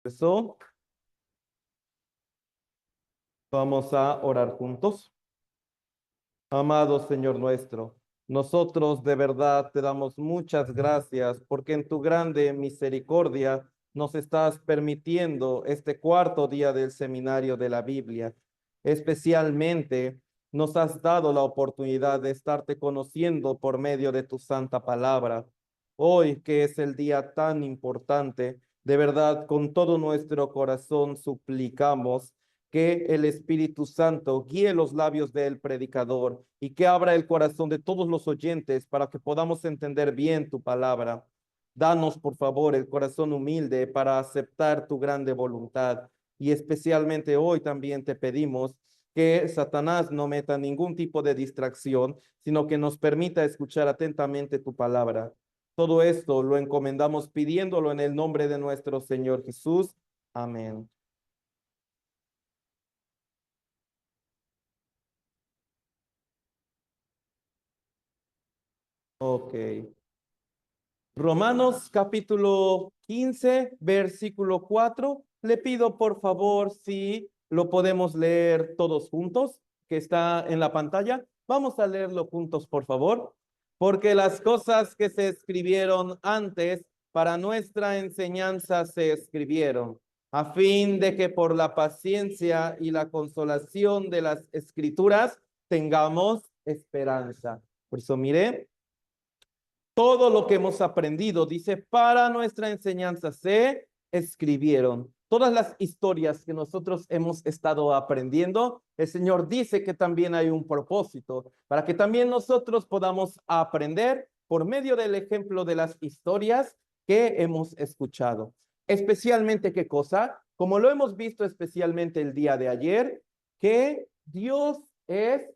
Eso, vamos a orar juntos. Amado Señor nuestro, nosotros de verdad te damos muchas gracias porque en tu grande misericordia nos estás permitiendo este cuarto día del seminario de la Biblia. Especialmente nos has dado la oportunidad de estarte conociendo por medio de tu santa palabra. Hoy, que es el día tan importante, de verdad, con todo nuestro corazón suplicamos que el Espíritu Santo guíe los labios del predicador y que abra el corazón de todos los oyentes para que podamos entender bien tu palabra. Danos, por favor, el corazón humilde para aceptar tu grande voluntad. Y especialmente hoy también te pedimos que Satanás no meta ningún tipo de distracción, sino que nos permita escuchar atentamente tu palabra. Todo esto lo encomendamos pidiéndolo en el nombre de nuestro Señor Jesús. Amén. Ok. Romanos capítulo 15, versículo 4. Le pido por favor si lo podemos leer todos juntos, que está en la pantalla. Vamos a leerlo juntos, por favor, porque las cosas que se escribieron antes para nuestra enseñanza se escribieron, a fin de que por la paciencia y la consolación de las escrituras tengamos esperanza. Por eso, mire, todo lo que hemos aprendido, dice, para nuestra enseñanza se escribieron. Todas las historias que nosotros hemos estado aprendiendo, el Señor dice que también hay un propósito, para que también nosotros podamos aprender por medio del ejemplo de las historias que hemos escuchado. Especialmente, ¿qué cosa? Como lo hemos visto especialmente el día de ayer, que Dios es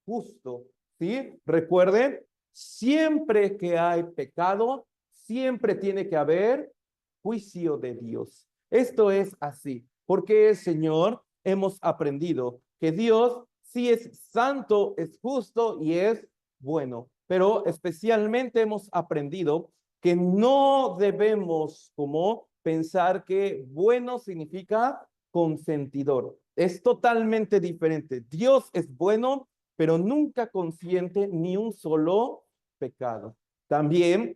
justo, ¿sí? Recuerden, siempre que hay pecado, siempre tiene que haber juicio de Dios. Esto es así, porque el Señor hemos aprendido que Dios sí es santo, es justo y es bueno, pero especialmente hemos aprendido que no debemos como pensar que bueno significa consentidor. Es totalmente diferente. Dios es bueno, pero nunca consiente ni un solo pecado. También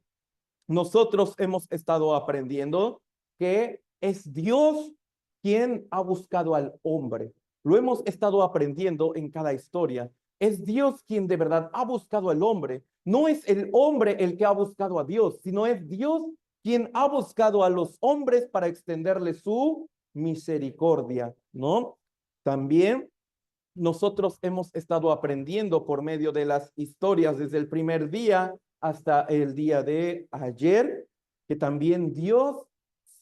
nosotros hemos estado aprendiendo que es Dios quien ha buscado al hombre. Lo hemos estado aprendiendo en cada historia. Es Dios quien de verdad ha buscado al hombre. No es el hombre el que ha buscado a Dios, sino es Dios quien ha buscado a los hombres para extenderle su misericordia, ¿no? También nosotros hemos estado aprendiendo por medio de las historias desde el primer día hasta el día de ayer, que también Dios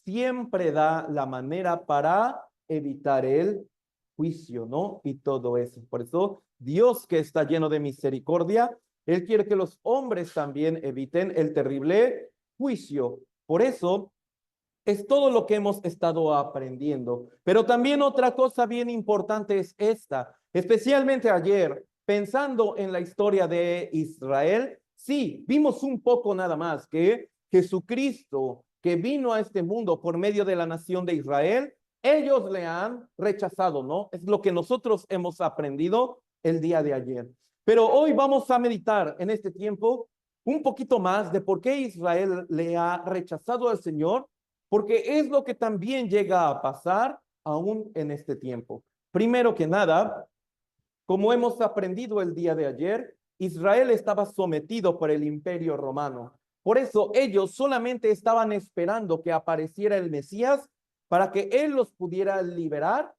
siempre da la manera para evitar el juicio, ¿no? Y todo eso. Por eso, Dios que está lleno de misericordia, Él quiere que los hombres también eviten el terrible juicio. Por eso, es todo lo que hemos estado aprendiendo. Pero también otra cosa bien importante es esta, especialmente ayer, pensando en la historia de Israel, sí, vimos un poco nada más que Jesucristo, que vino a este mundo por medio de la nación de Israel, ellos le han rechazado, ¿no? Es lo que nosotros hemos aprendido el día de ayer. Pero hoy vamos a meditar en este tiempo un poquito más de por qué Israel le ha rechazado al Señor, porque es lo que también llega a pasar aún en este tiempo. Primero que nada, como hemos aprendido el día de ayer, Israel estaba sometido por el imperio romano. Por eso ellos solamente estaban esperando que apareciera el Mesías para que él los pudiera liberar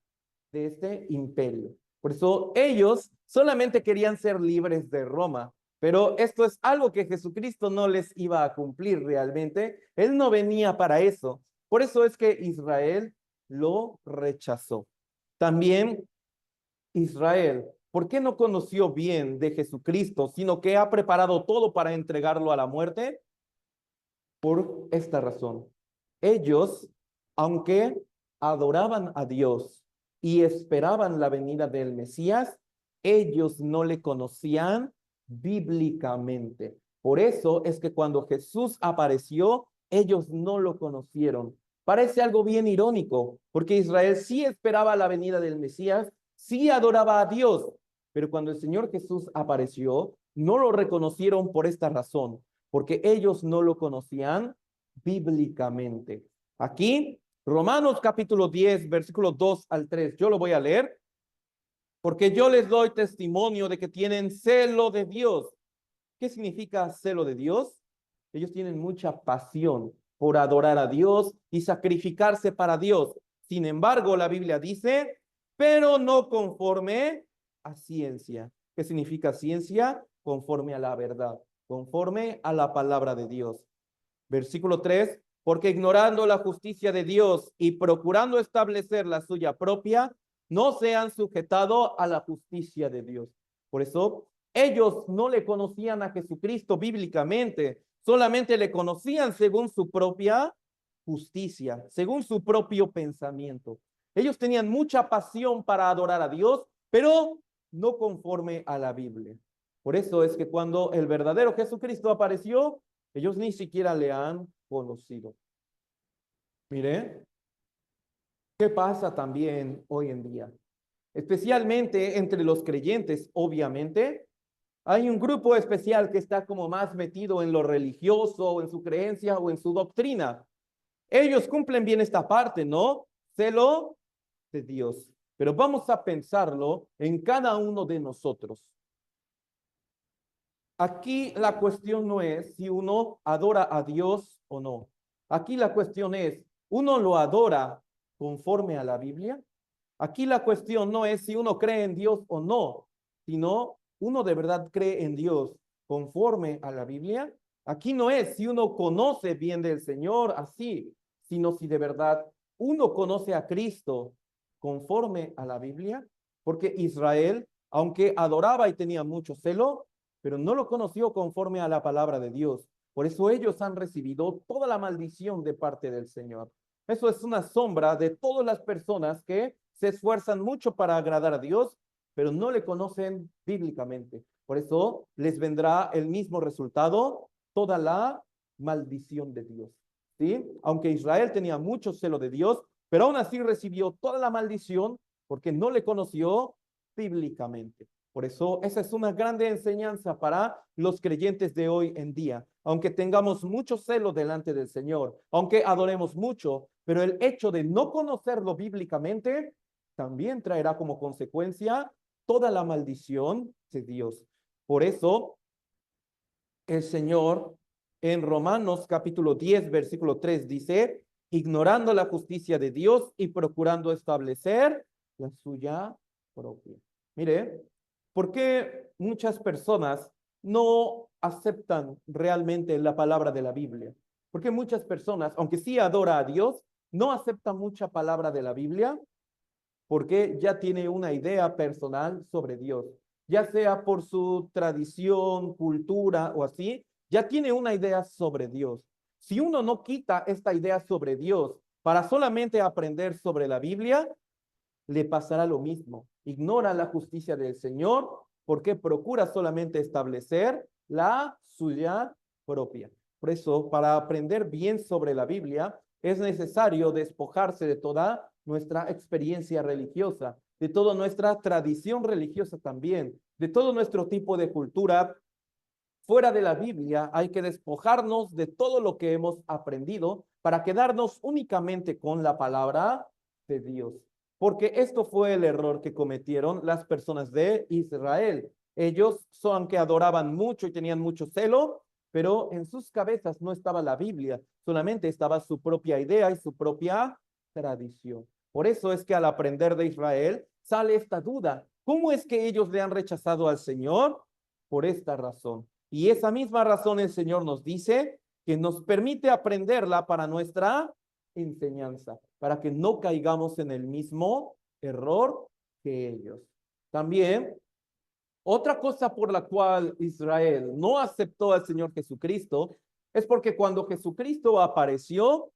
de este imperio. Por eso ellos solamente querían ser libres de Roma. Pero esto es algo que Jesucristo no les iba a cumplir realmente. Él no venía para eso. Por eso es que Israel lo rechazó. También Israel, ¿por qué no conoció bien de Jesucristo, sino que ha preparado todo para entregarlo a la muerte? Por esta razón. Ellos, aunque adoraban a Dios y esperaban la venida del Mesías, ellos no le conocían bíblicamente. Por eso es que cuando Jesús apareció, ellos no lo conocieron. Parece algo bien irónico, porque Israel sí esperaba la venida del Mesías, sí adoraba a Dios, pero cuando el Señor Jesús apareció, no lo reconocieron por esta razón, porque ellos no lo conocían bíblicamente. Aquí, Romanos capítulo 10, versículos 2 al 3, yo lo voy a leer, porque yo les doy testimonio de que tienen celo de Dios. ¿Qué significa celo de Dios? Ellos tienen mucha pasión por adorar a Dios y sacrificarse para Dios. Sin embargo, la Biblia dice, pero no conforme a ciencia. ¿Qué significa ciencia? Conforme a la verdad, conforme a la palabra de Dios. Versículo 3, porque ignorando la justicia de Dios y procurando establecer la suya propia, no se han sujetado a la justicia de Dios. Por eso, ellos no le conocían a Jesucristo bíblicamente, solamente le conocían según su propia justicia, según su propio pensamiento. Ellos tenían mucha pasión para adorar a Dios, pero no conforme a la Biblia. Por eso es que cuando el verdadero Jesucristo apareció, ellos ni siquiera le han conocido. Mire, ¿qué pasa también hoy en día? Especialmente entre los creyentes, obviamente, hay un grupo especial que está como más metido en lo religioso, o en su creencia o en su doctrina. Ellos cumplen bien esta parte, ¿no? Celo de Dios. Pero vamos a pensarlo en cada uno de nosotros. Aquí la cuestión no es si uno adora a Dios o no. Aquí la cuestión es, ¿uno lo adora conforme a la Biblia? Aquí la cuestión no es si uno cree en Dios o no, sino uno de verdad cree en Dios conforme a la Biblia. Aquí no es si uno conoce bien del Señor así, sino si de verdad uno conoce a Cristo conforme a la Biblia. Porque Israel, aunque adoraba y tenía mucho celo, pero no lo conoció conforme a la palabra de Dios. Por eso ellos han recibido toda la maldición de parte del Señor. Eso es una sombra de todas las personas que se esfuerzan mucho para agradar a Dios, pero no le conocen bíblicamente. Por eso les vendrá el mismo resultado, toda la maldición de Dios. ¿Sí? Aunque Israel tenía mucho celo de Dios, pero aún así recibió toda la maldición porque no le conoció bíblicamente. Por eso esa es una grande enseñanza para los creyentes de hoy en día. Aunque tengamos mucho celo delante del Señor, aunque adoremos mucho, pero el hecho de no conocerlo bíblicamente también traerá como consecuencia toda la maldición de Dios. Por eso el Señor en Romanos capítulo 10, versículo 3 dice, ignorando la justicia de Dios y procurando establecer la suya propia. Mire, ¿por qué muchas personas no aceptan realmente la palabra de la Biblia? Porque muchas personas, aunque sí adora a Dios, no aceptan mucha palabra de la Biblia porque ya tiene una idea personal sobre Dios, ya sea por su tradición, cultura o así, ya tiene una idea sobre Dios. Si uno no quita esta idea sobre Dios para solamente aprender sobre la Biblia, le pasará lo mismo. Ignora la justicia del Señor porque procura solamente establecer la suya propia. Por eso, para aprender bien sobre la Biblia, es necesario despojarse de toda nuestra experiencia religiosa, de toda nuestra tradición religiosa también, de todo nuestro tipo de cultura. Fuera de la Biblia hay que despojarnos de todo lo que hemos aprendido para quedarnos únicamente con la palabra de Dios. Porque esto fue el error que cometieron las personas de Israel. Ellos son que adoraban mucho y tenían mucho celo, pero en sus cabezas no estaba la Biblia, solamente estaba su propia idea y su propia tradición. Por eso es que al aprender de Israel sale esta duda. ¿Cómo es que ellos le han rechazado al Señor? Por esta razón. Y esa misma razón el Señor nos dice que nos permite aprenderla para nuestra enseñanza, para que no caigamos en el mismo error que ellos. También, otra cosa por la cual Israel no aceptó al Señor Jesucristo es porque cuando Jesucristo apareció,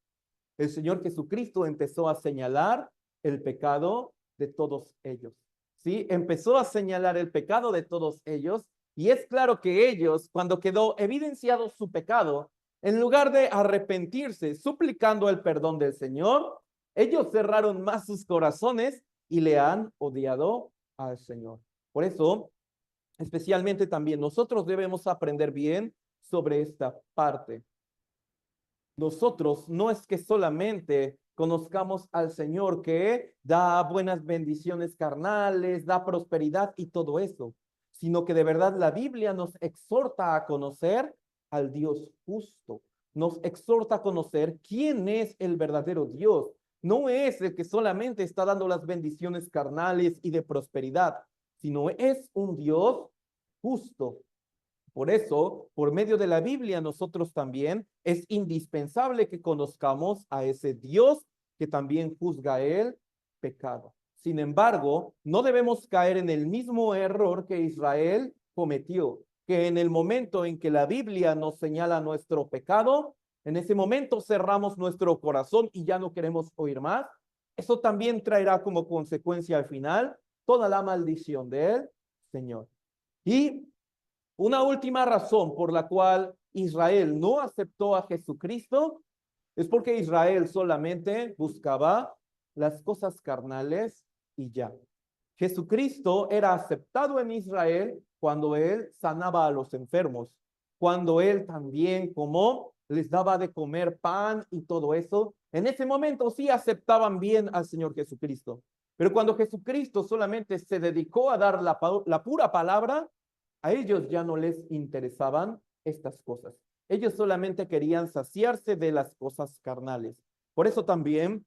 el Señor Jesucristo empezó a señalar el pecado de todos ellos. ¿Sí? Empezó a señalar el pecado de todos ellos y es claro que ellos, cuando quedó evidenciado su pecado, En lugar de arrepentirse, suplicando el perdón del Señor, ellos cerraron más sus corazones y le han odiado al Señor. Por eso, especialmente también nosotros debemos aprender bien sobre esta parte. Nosotros no es que solamente conozcamos al Señor que da buenas bendiciones carnales, da prosperidad y todo eso, sino que de verdad la Biblia nos exhorta a conocer al Dios justo, nos exhorta a conocer quién es el verdadero Dios. No es el que solamente está dando las bendiciones carnales y de prosperidad, sino es un Dios justo. Por eso, por medio de la Biblia, nosotros también es indispensable que conozcamos a ese Dios que también juzga el pecado. Sin embargo, no debemos caer en el mismo error que Israel cometió, que en el momento en que la Biblia nos señala nuestro pecado, en ese momento cerramos nuestro corazón y ya no queremos oír más. Eso también traerá como consecuencia al final toda la maldición del Señor. Y una última razón por la cual Israel no aceptó a Jesucristo es porque Israel solamente buscaba las cosas carnales y ya. Jesucristo era aceptado en Israel cuando él sanaba a los enfermos, cuando él también como les daba de comer pan y todo eso. En ese momento sí aceptaban bien al Señor Jesucristo. Pero cuando Jesucristo solamente se dedicó a dar la pura palabra, a ellos ya no les interesaban estas cosas. Ellos solamente querían saciarse de las cosas carnales. Por eso también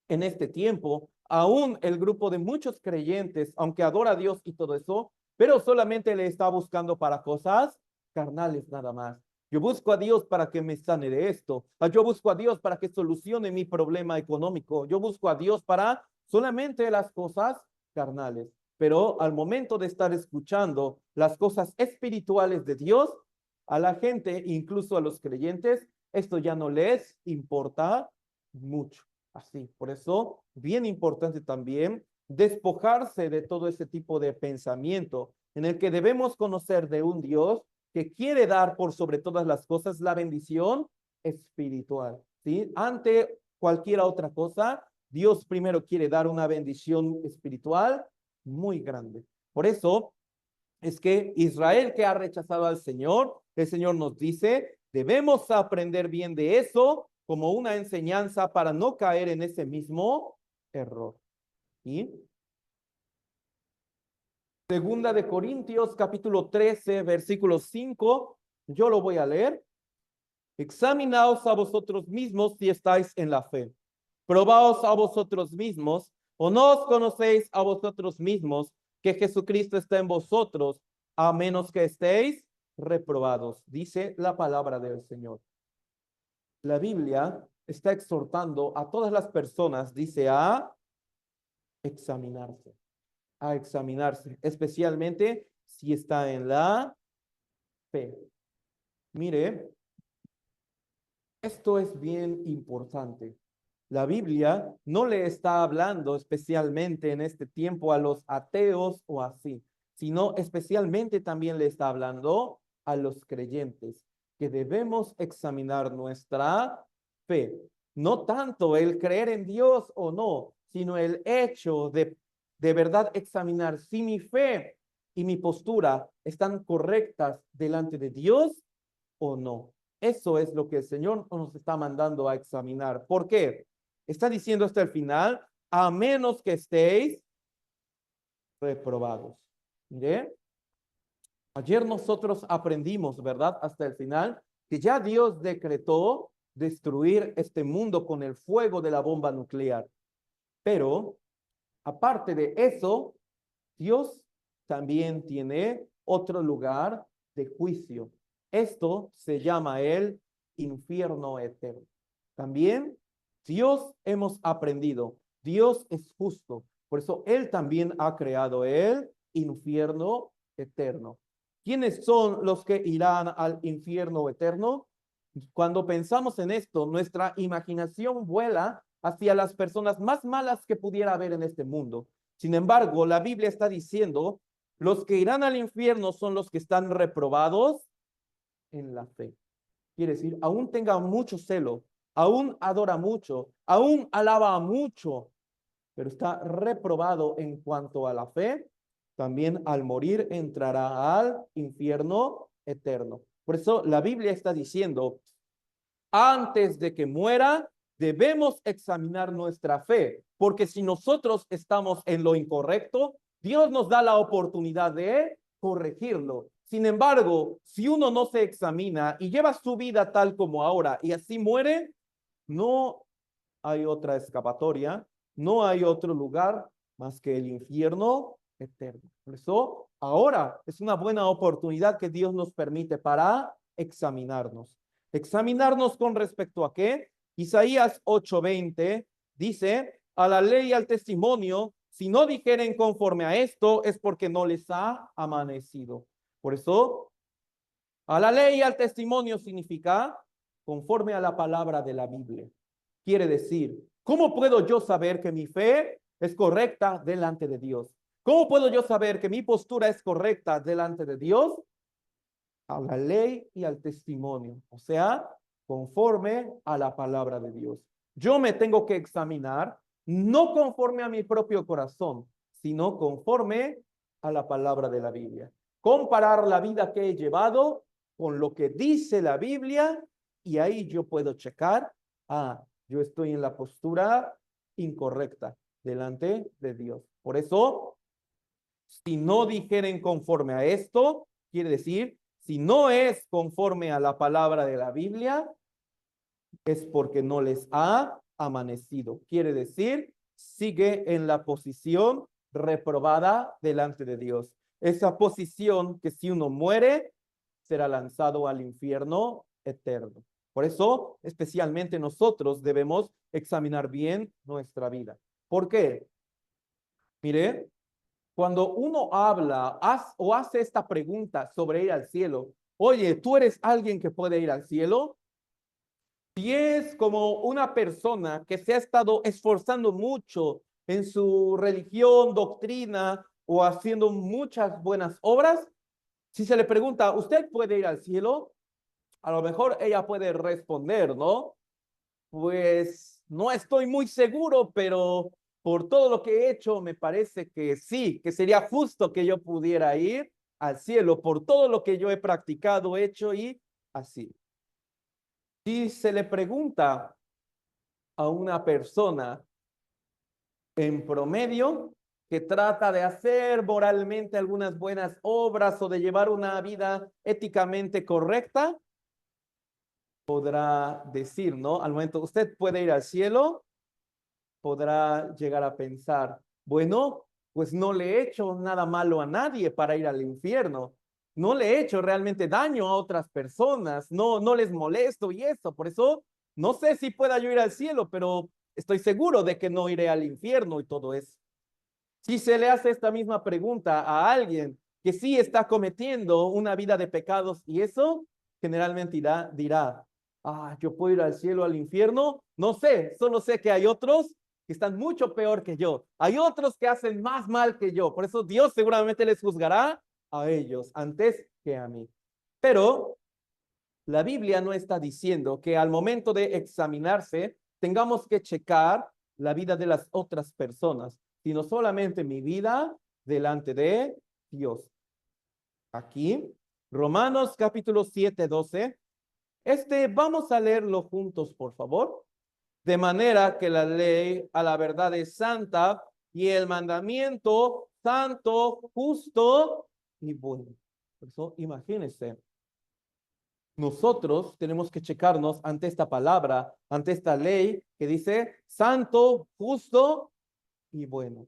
en este tiempo, aún el grupo de muchos creyentes, aunque adora a Dios y todo eso, pero solamente le está buscando para cosas carnales nada más. Yo busco a Dios para que me sane de esto. Yo busco a Dios para que solucione mi problema económico. Yo busco a Dios para solamente las cosas carnales. Pero al momento de estar escuchando las cosas espirituales de Dios, a la gente, incluso a los creyentes, esto ya no les importa mucho. Así, por eso, bien importante también despojarse de todo ese tipo de pensamiento en el que debemos conocer de un Dios que quiere dar por sobre todas las cosas la bendición espiritual, ¿sí? Ante cualquier otra cosa, Dios primero quiere dar una bendición espiritual muy grande. Por eso es que Israel que ha rechazado al Señor, el Señor nos dice, debemos aprender bien de eso como una enseñanza para no caer en ese mismo error. Y Segunda de Corintios, capítulo 13, versículo 5, yo lo voy a leer. Examinaos a vosotros mismos si estáis en la fe. Probaos a vosotros mismos, o no os conocéis a vosotros mismos que Jesucristo está en vosotros, a menos que estéis reprobados, dice la palabra del Señor. La Biblia está exhortando a todas las personas, dice, examinarse, a examinarse, especialmente si está en la fe. Mire, esto es bien importante. La Biblia no le está hablando especialmente en este tiempo a los ateos o así, sino especialmente también le está hablando a los creyentes, que debemos examinar nuestra fe. No tanto el creer en Dios o no, sino el hecho de verdad examinar si mi fe y mi postura están correctas delante de Dios o no. Eso es lo que el Señor nos está mandando a examinar. ¿Por qué? Está diciendo hasta el final, a menos que estéis reprobados. Mire, ayer nosotros aprendimos, ¿verdad? Hasta el final, que ya Dios decretó destruir este mundo con el fuego de la bomba nuclear. Pero, aparte de eso, Dios también tiene otro lugar de juicio. Esto se llama el infierno eterno. También Dios hemos aprendido, Dios es justo. Por eso Él también ha creado el infierno eterno. ¿Quiénes son los que irán al infierno eterno? Cuando pensamos en esto, nuestra imaginación vuela hacia las personas más malas que pudiera haber en este mundo. Sin embargo, la Biblia está diciendo, los que irán al infierno son los que están reprobados en la fe. quiere decir, aún tenga mucho celo, aún adora mucho, aún alaba mucho, pero está reprobado en cuanto a la fe, también al morir entrará al infierno eterno. Por eso la Biblia está diciendo, antes de que muera, debemos examinar nuestra fe, porque si nosotros estamos en lo incorrecto, Dios nos da la oportunidad de corregirlo. Sin embargo, si uno no se examina y lleva su vida tal como ahora y así muere, no hay otra escapatoria, no hay otro lugar más que el infierno eterno. Por eso, ahora es una buena oportunidad que Dios nos permite para examinarnos. Examinarnos con respecto a qué. Isaías 8:20 dice, a la ley y al testimonio, si no dijeren conforme a esto, es porque no les ha amanecido. Por eso, a la ley y al testimonio significa conforme a la palabra de la Biblia. Quiere decir, ¿cómo puedo yo saber que mi fe es correcta delante de Dios? ¿Cómo puedo yo saber que mi postura es correcta delante de Dios? A la ley y al testimonio, o sea, conforme a la palabra de Dios. Yo me tengo que examinar, no conforme a mi propio corazón, sino conforme a la palabra de la Biblia. Comparar la vida que he llevado con lo que dice la Biblia y ahí yo puedo checar, yo estoy en la postura incorrecta delante de Dios. Por eso, si no dijeren conforme a esto, quiere decir, si no es conforme a la palabra de la Biblia, es porque no les ha amanecido. Quiere decir, sigue en la posición reprobada delante de Dios. Esa posición que si uno muere, será lanzado al infierno eterno. Por eso, especialmente nosotros debemos examinar bien nuestra vida. ¿Por qué? Mire, cuando uno habla o hace esta pregunta sobre ir al cielo, oye, ¿tú eres alguien que puede ir al cielo? Si es como una persona que se ha estado esforzando mucho en su religión, doctrina o haciendo muchas buenas obras, si se le pregunta, ¿usted puede ir al cielo? A lo mejor ella puede responder, ¿no? Pues no estoy muy seguro, pero por todo lo que he hecho, me parece que sí, que sería justo que yo pudiera ir al cielo por todo lo que yo he practicado, hecho y así. Si se le pregunta a una persona en promedio que trata de hacer moralmente algunas buenas obras o de llevar una vida éticamente correcta, podrá decir, ¿no? Al momento, usted puede ir al cielo, podrá llegar a pensar, bueno, pues no le he hecho nada malo a nadie para ir al infierno. No le he hecho realmente daño a otras personas, no les molesto y eso. Por eso no sé si pueda yo ir al cielo, pero estoy seguro de que no iré al infierno y todo eso. Si se le hace esta misma pregunta a alguien que sí está cometiendo una vida de pecados y eso, generalmente dirá, yo puedo ir al cielo, al infierno. No sé, solo sé que hay otros que están mucho peor que yo. Hay otros que hacen más mal que yo. Por eso Dios seguramente les juzgará a ellos antes que a mí. Pero la Biblia no está diciendo que al momento de examinarse tengamos que checar la vida de las otras personas, sino solamente mi vida delante de Dios. Aquí, Romanos capítulo 7:12. Vamos a leerlo juntos, por favor. De manera que la ley a la verdad es santa y el mandamiento santo, justo y bueno. Por eso, imagínense, nosotros tenemos que checarnos ante esta palabra, ante esta ley que dice santo, justo y bueno.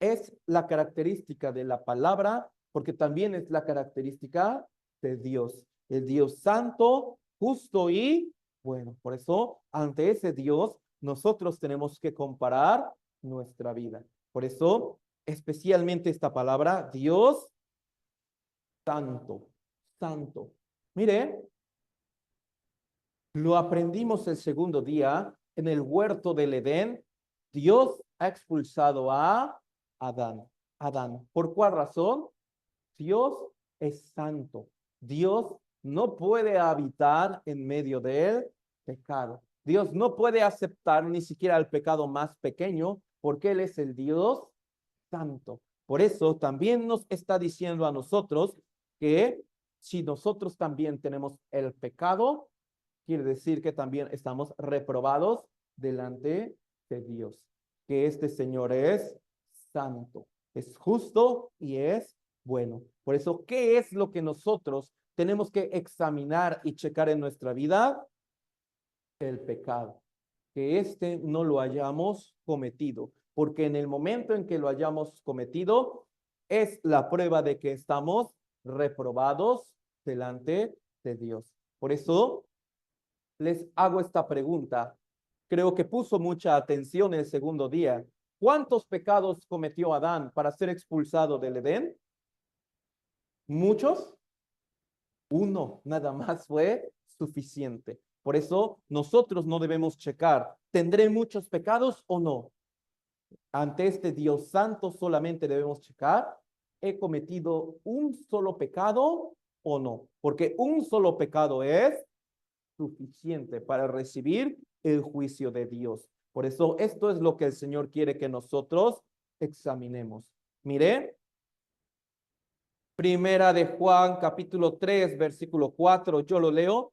Es la característica de la palabra porque también es la característica de Dios. El Dios santo, justo y bueno. Por eso, ante ese Dios, nosotros tenemos que comparar nuestra vida. Por eso, especialmente esta palabra, Dios santo, santo. Mire, lo aprendimos el segundo día en el huerto del Edén. Dios ha expulsado a Adán. Adán. ¿Por cuál razón? Dios es santo. Dios no puede habitar en medio del pecado. Dios no puede aceptar ni siquiera el pecado más pequeño porque Él es el Dios santo. Por eso también nos está diciendo a nosotros que si nosotros también tenemos el pecado, quiere decir que también estamos reprobados delante de Dios, que este Señor es santo, es justo y es bueno. Por eso, ¿qué es lo que nosotros tenemos que examinar y checar en nuestra vida? El pecado, que este no lo hayamos cometido, porque en el momento en que lo hayamos cometido, es la prueba de que estamos reprobados delante de Dios. Por eso les hago esta pregunta. Creo que puso mucha atención el segundo día. ¿Cuántos pecados cometió Adán para ser expulsado del Edén? ¿Muchos? Uno, nada más fue suficiente. Por eso nosotros no debemos checar, ¿tendré muchos pecados o no? Ante este Dios santo solamente debemos checar, ¿he cometido un solo pecado o no? Porque un solo pecado es suficiente para recibir el juicio de Dios. Por eso esto es lo que el Señor quiere que nosotros examinemos. Mire, Primera de Juan, capítulo 3, versículo 4, yo lo leo.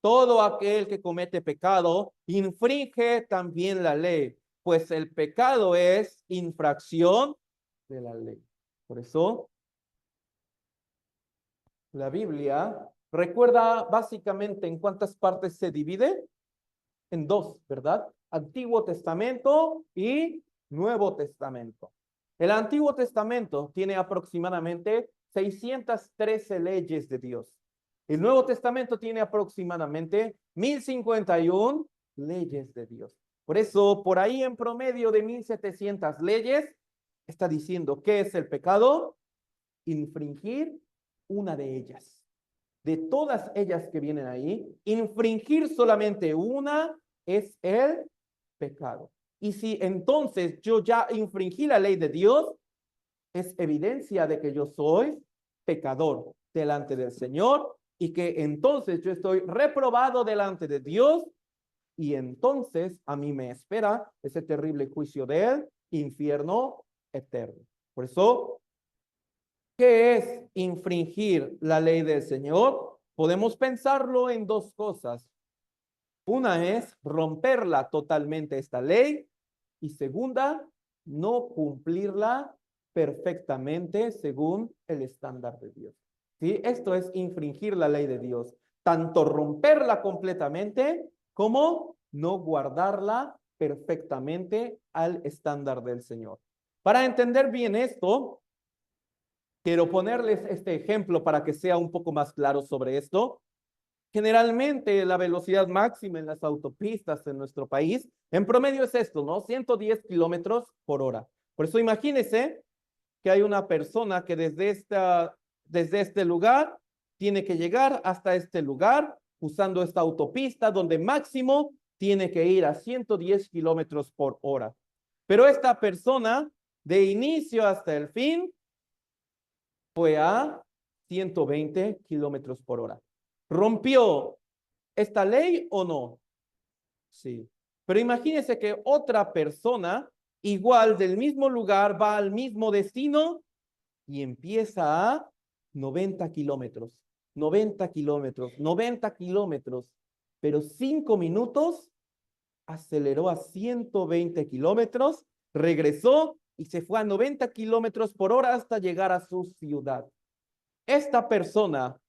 Todo aquel que comete pecado infringe también la ley, pues el pecado es infracción de la ley. Por eso, la Biblia recuerda básicamente en cuántas partes se divide. En dos, ¿verdad? Antiguo Testamento y Nuevo Testamento. El Antiguo Testamento tiene aproximadamente 613 leyes de Dios. El Nuevo Testamento tiene aproximadamente 1051 leyes de Dios. Por eso, por ahí en promedio de 1700 leyes, está diciendo qué es el pecado, infringir una de ellas. De todas ellas que vienen ahí, infringir solamente una es el pecado. Y si entonces yo ya infringí la ley de Dios, es evidencia de que yo soy pecador delante del Señor y que entonces yo estoy reprobado delante de Dios y entonces a mí me espera ese terrible juicio del infierno eterno. Por eso, ¿qué es infringir la ley del Señor? Podemos pensarlo en dos cosas. Una es romperla totalmente esta ley y segunda, no cumplirla perfectamente según el estándar de Dios. ¿Sí? Esto es infringir la ley de Dios. Tanto romperla completamente como no guardarla perfectamente al estándar del Señor. Para entender bien esto, quiero ponerles este ejemplo para que sea un poco más claro sobre esto. Generalmente la velocidad máxima en las autopistas en nuestro país, en promedio es esto, ¿no? 110 kilómetros por hora. Por eso imagínense que hay una persona que desde este lugar tiene que llegar hasta este lugar usando esta autopista donde máximo tiene que ir a 110 kilómetros por hora. Pero esta persona de inicio hasta el fin fue a 120 kilómetros por hora. ¿Rompió esta ley o no? Sí. Pero imagínese que otra persona, igual del mismo lugar, va al mismo destino y empieza a 90 kilómetros, 90 kilómetros, 90 kilómetros, pero 5 minutos aceleró a 120 kilómetros, regresó y se fue a 90 kilómetros por hora hasta llegar a su ciudad. ¿Esta persona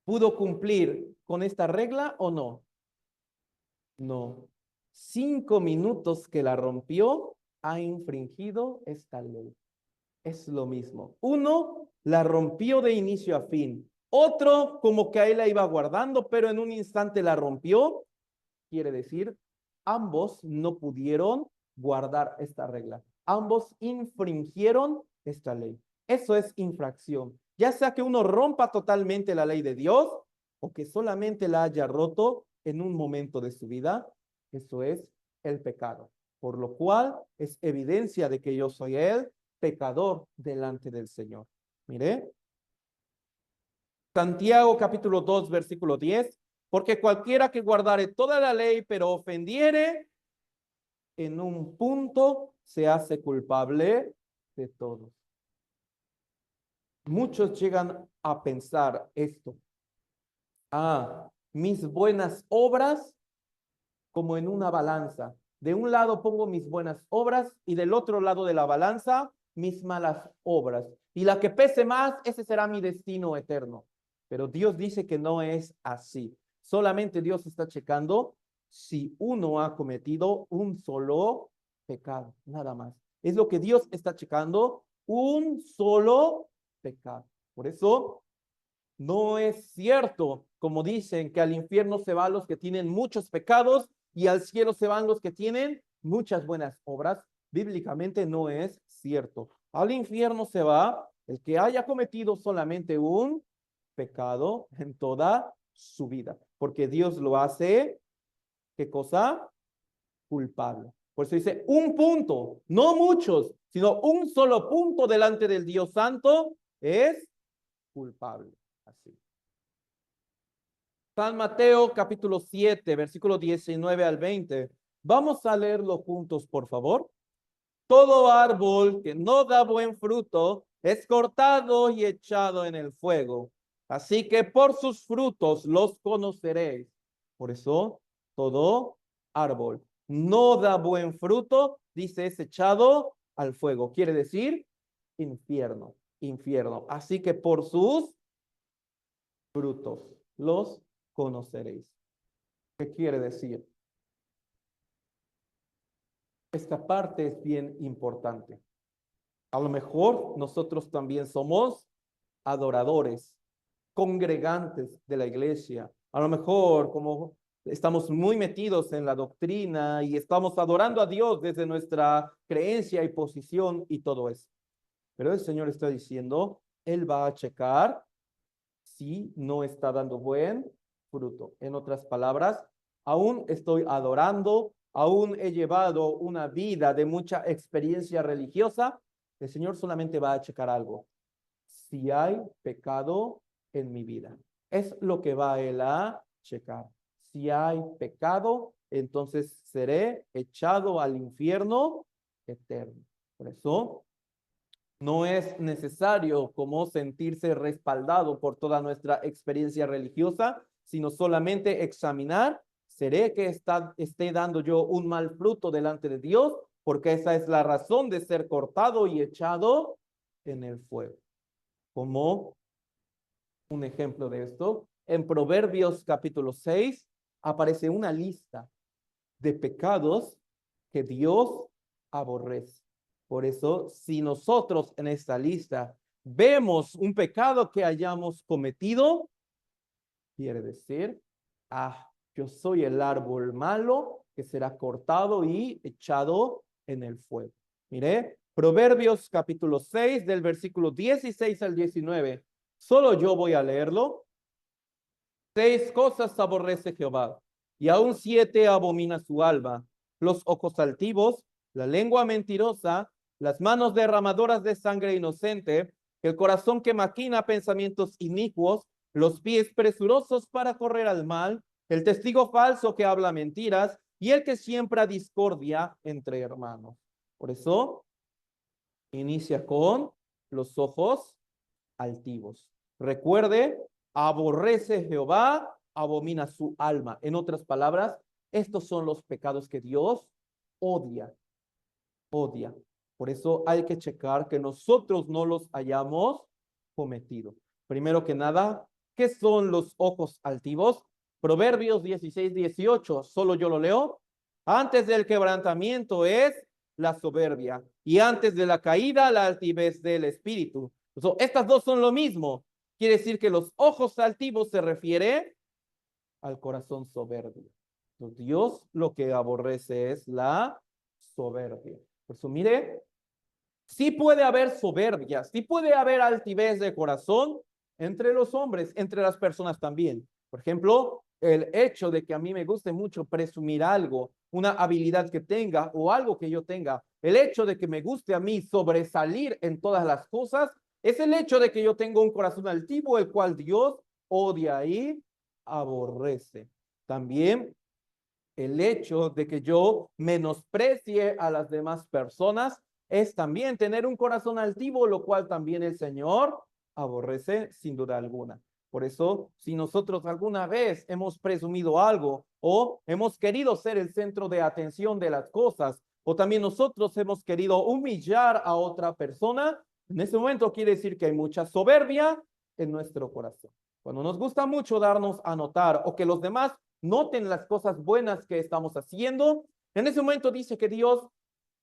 pudo cumplir con esta regla o no? No. 5 minutos que la rompió, ha infringido esta ley. Es lo mismo. Uno la rompió de inicio a fin. Otro como que ahí la iba guardando, pero en un instante la rompió. Quiere decir, ambos no pudieron guardar esta regla. Ambos infringieron esta ley. Eso es infracción. Ya sea que uno rompa totalmente la ley de Dios o que solamente la haya roto en un momento de su vida, eso es el pecado. Por lo cual es evidencia de que yo soy el pecador delante del Señor. Mire, Santiago capítulo 2, versículo 10. Porque cualquiera que guardare toda la ley, pero ofendiere en un punto, se hace culpable de todo. Muchos llegan a pensar esto. Mis buenas obras como en una balanza. De un lado pongo mis buenas obras y del otro lado de la balanza mis malas obras. Y la que pese más, ese será mi destino eterno. Pero Dios dice que no es así. Solamente Dios está checando si uno ha cometido un solo pecado, nada más. Es lo que Dios está checando, un solo pecado. Por eso no es cierto, como dicen, que al infierno se van los que tienen muchos pecados y al cielo se van los que tienen muchas buenas obras. Bíblicamente no es cierto. Al infierno se va el que haya cometido solamente un pecado en toda su vida, porque Dios lo hace, ¿qué cosa? Culpable. Por eso dice un punto, no muchos, sino un solo punto delante del Dios Santo es culpable. Así. San Mateo capítulo 7, versículo 19 al 20. Vamos a leerlo juntos, por favor. Todo árbol que no da buen fruto es cortado y echado en el fuego. Así que por sus frutos los conoceréis. Por eso, todo árbol no da buen fruto, dice, es echado al fuego. Quiere decir infierno, infierno. Así que por sus frutos los conoceréis. ¿Qué quiere decir? Esta parte es bien importante. A lo mejor nosotros también somos adoradores, congregantes de la iglesia. A lo mejor como estamos muy metidos en la doctrina y estamos adorando a Dios desde nuestra creencia y posición y todo eso. Pero el Señor está diciendo, Él va a checar si no está dando buen fruto. En otras palabras, aún estoy adorando, aún he llevado una vida de mucha experiencia religiosa, el Señor solamente va a checar algo. Si hay pecado en mi vida. Es lo que va Él a checar. Si hay pecado, entonces seré echado al infierno eterno. Por eso, no es necesario como sentirse respaldado por toda nuestra experiencia religiosa, sino solamente examinar, ¿seré que esté dando yo un mal fruto delante de Dios? Porque esa es la razón de ser cortado y echado en el fuego. Como un ejemplo de esto, en Proverbios capítulo 6 aparece una lista de pecados que Dios aborrece. Por eso, si nosotros en esta lista vemos un pecado que hayamos cometido, quiere decir, yo soy el árbol malo que será cortado y echado en el fuego. Mire, Proverbios capítulo 6 del versículo 16 al 19. Solo yo voy a leerlo. 6 cosas aborrece Jehová, y aún 7 abomina su alma: los ojos altivos, la lengua mentirosa, las manos derramadoras de sangre inocente, el corazón que maquina pensamientos inicuos, los pies presurosos para correr al mal, el testigo falso que habla mentiras, y el que siembra discordia entre hermanos. Por eso, inicia con los ojos altivos. Recuerde, aborrece Jehová, abomina su alma. En otras palabras, estos son los pecados que Dios odia, odia. Por eso hay que checar que nosotros no los hayamos cometido. Primero que nada, ¿qué son los ojos altivos? Proverbios 16-18, solo yo lo leo. Antes del quebrantamiento es la soberbia, y antes de la caída la altivez del espíritu. Estas dos son lo mismo. Quiere decir que los ojos altivos se refiere al corazón soberbio. Entonces, Dios lo que aborrece es la soberbia. Por eso, mire, sí puede haber soberbia, sí puede haber altivez de corazón entre los hombres, entre las personas también. Por ejemplo, el hecho de que a mí me guste mucho presumir algo, una habilidad que tenga o algo que yo tenga, el hecho de que me guste a mí sobresalir en todas las cosas, es el hecho de que yo tengo un corazón altivo, el cual Dios odia y aborrece. También el hecho de que yo menosprecie a las demás personas es también tener un corazón altivo, lo cual también el Señor aborrece sin duda alguna. Por eso, si nosotros alguna vez hemos presumido algo o hemos querido ser el centro de atención de las cosas, o también nosotros hemos querido humillar a otra persona, en ese momento quiere decir que hay mucha soberbia en nuestro corazón. Cuando nos gusta mucho darnos a notar o que los demás noten las cosas buenas que estamos haciendo, en ese momento dice que Dios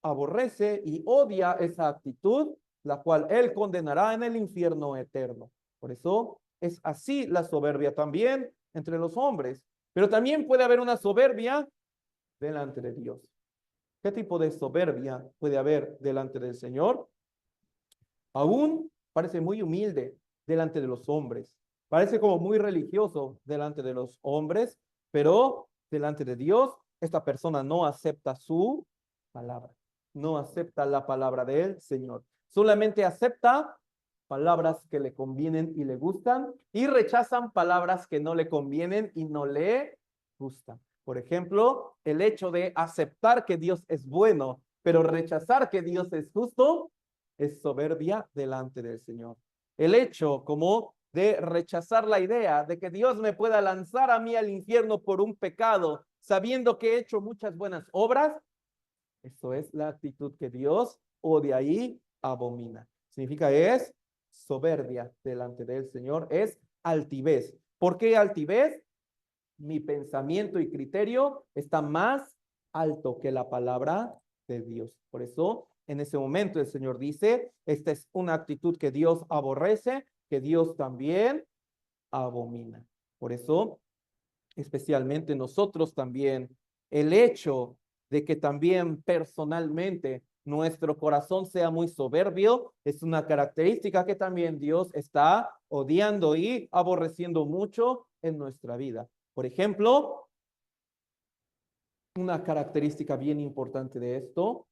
aborrece y odia esa actitud, la cual Él condenará en el infierno eterno. Por eso es así la soberbia también entre los hombres, pero también puede haber una soberbia delante de Dios. ¿Qué tipo de soberbia puede haber delante del Señor? Aún parece muy humilde delante de los hombres. Parece como muy religioso delante de los hombres, pero delante de Dios, esta persona no acepta su palabra. No acepta la palabra del Señor. Solamente acepta palabras que le convienen y le gustan y rechazan palabras que no le convienen y no le gustan. Por ejemplo, el hecho de aceptar que Dios es bueno, pero rechazar que Dios es justo, es soberbia delante del Señor. El hecho como de rechazar la idea de que Dios me pueda lanzar a mí al infierno por un pecado, sabiendo que he hecho muchas buenas obras, eso es la actitud que Dios odia y abomina. Significa es soberbia delante del Señor, es altivez. ¿Por qué altivez? Mi pensamiento y criterio está más alto que la palabra de Dios. Por eso, en ese momento el Señor dice, esta es una actitud que Dios aborrece, que Dios también abomina. Por eso, especialmente nosotros también, el hecho de que también personalmente nuestro corazón sea muy soberbio es una característica que también Dios está odiando y aborreciendo mucho en nuestra vida. Por ejemplo, una característica bien importante de esto,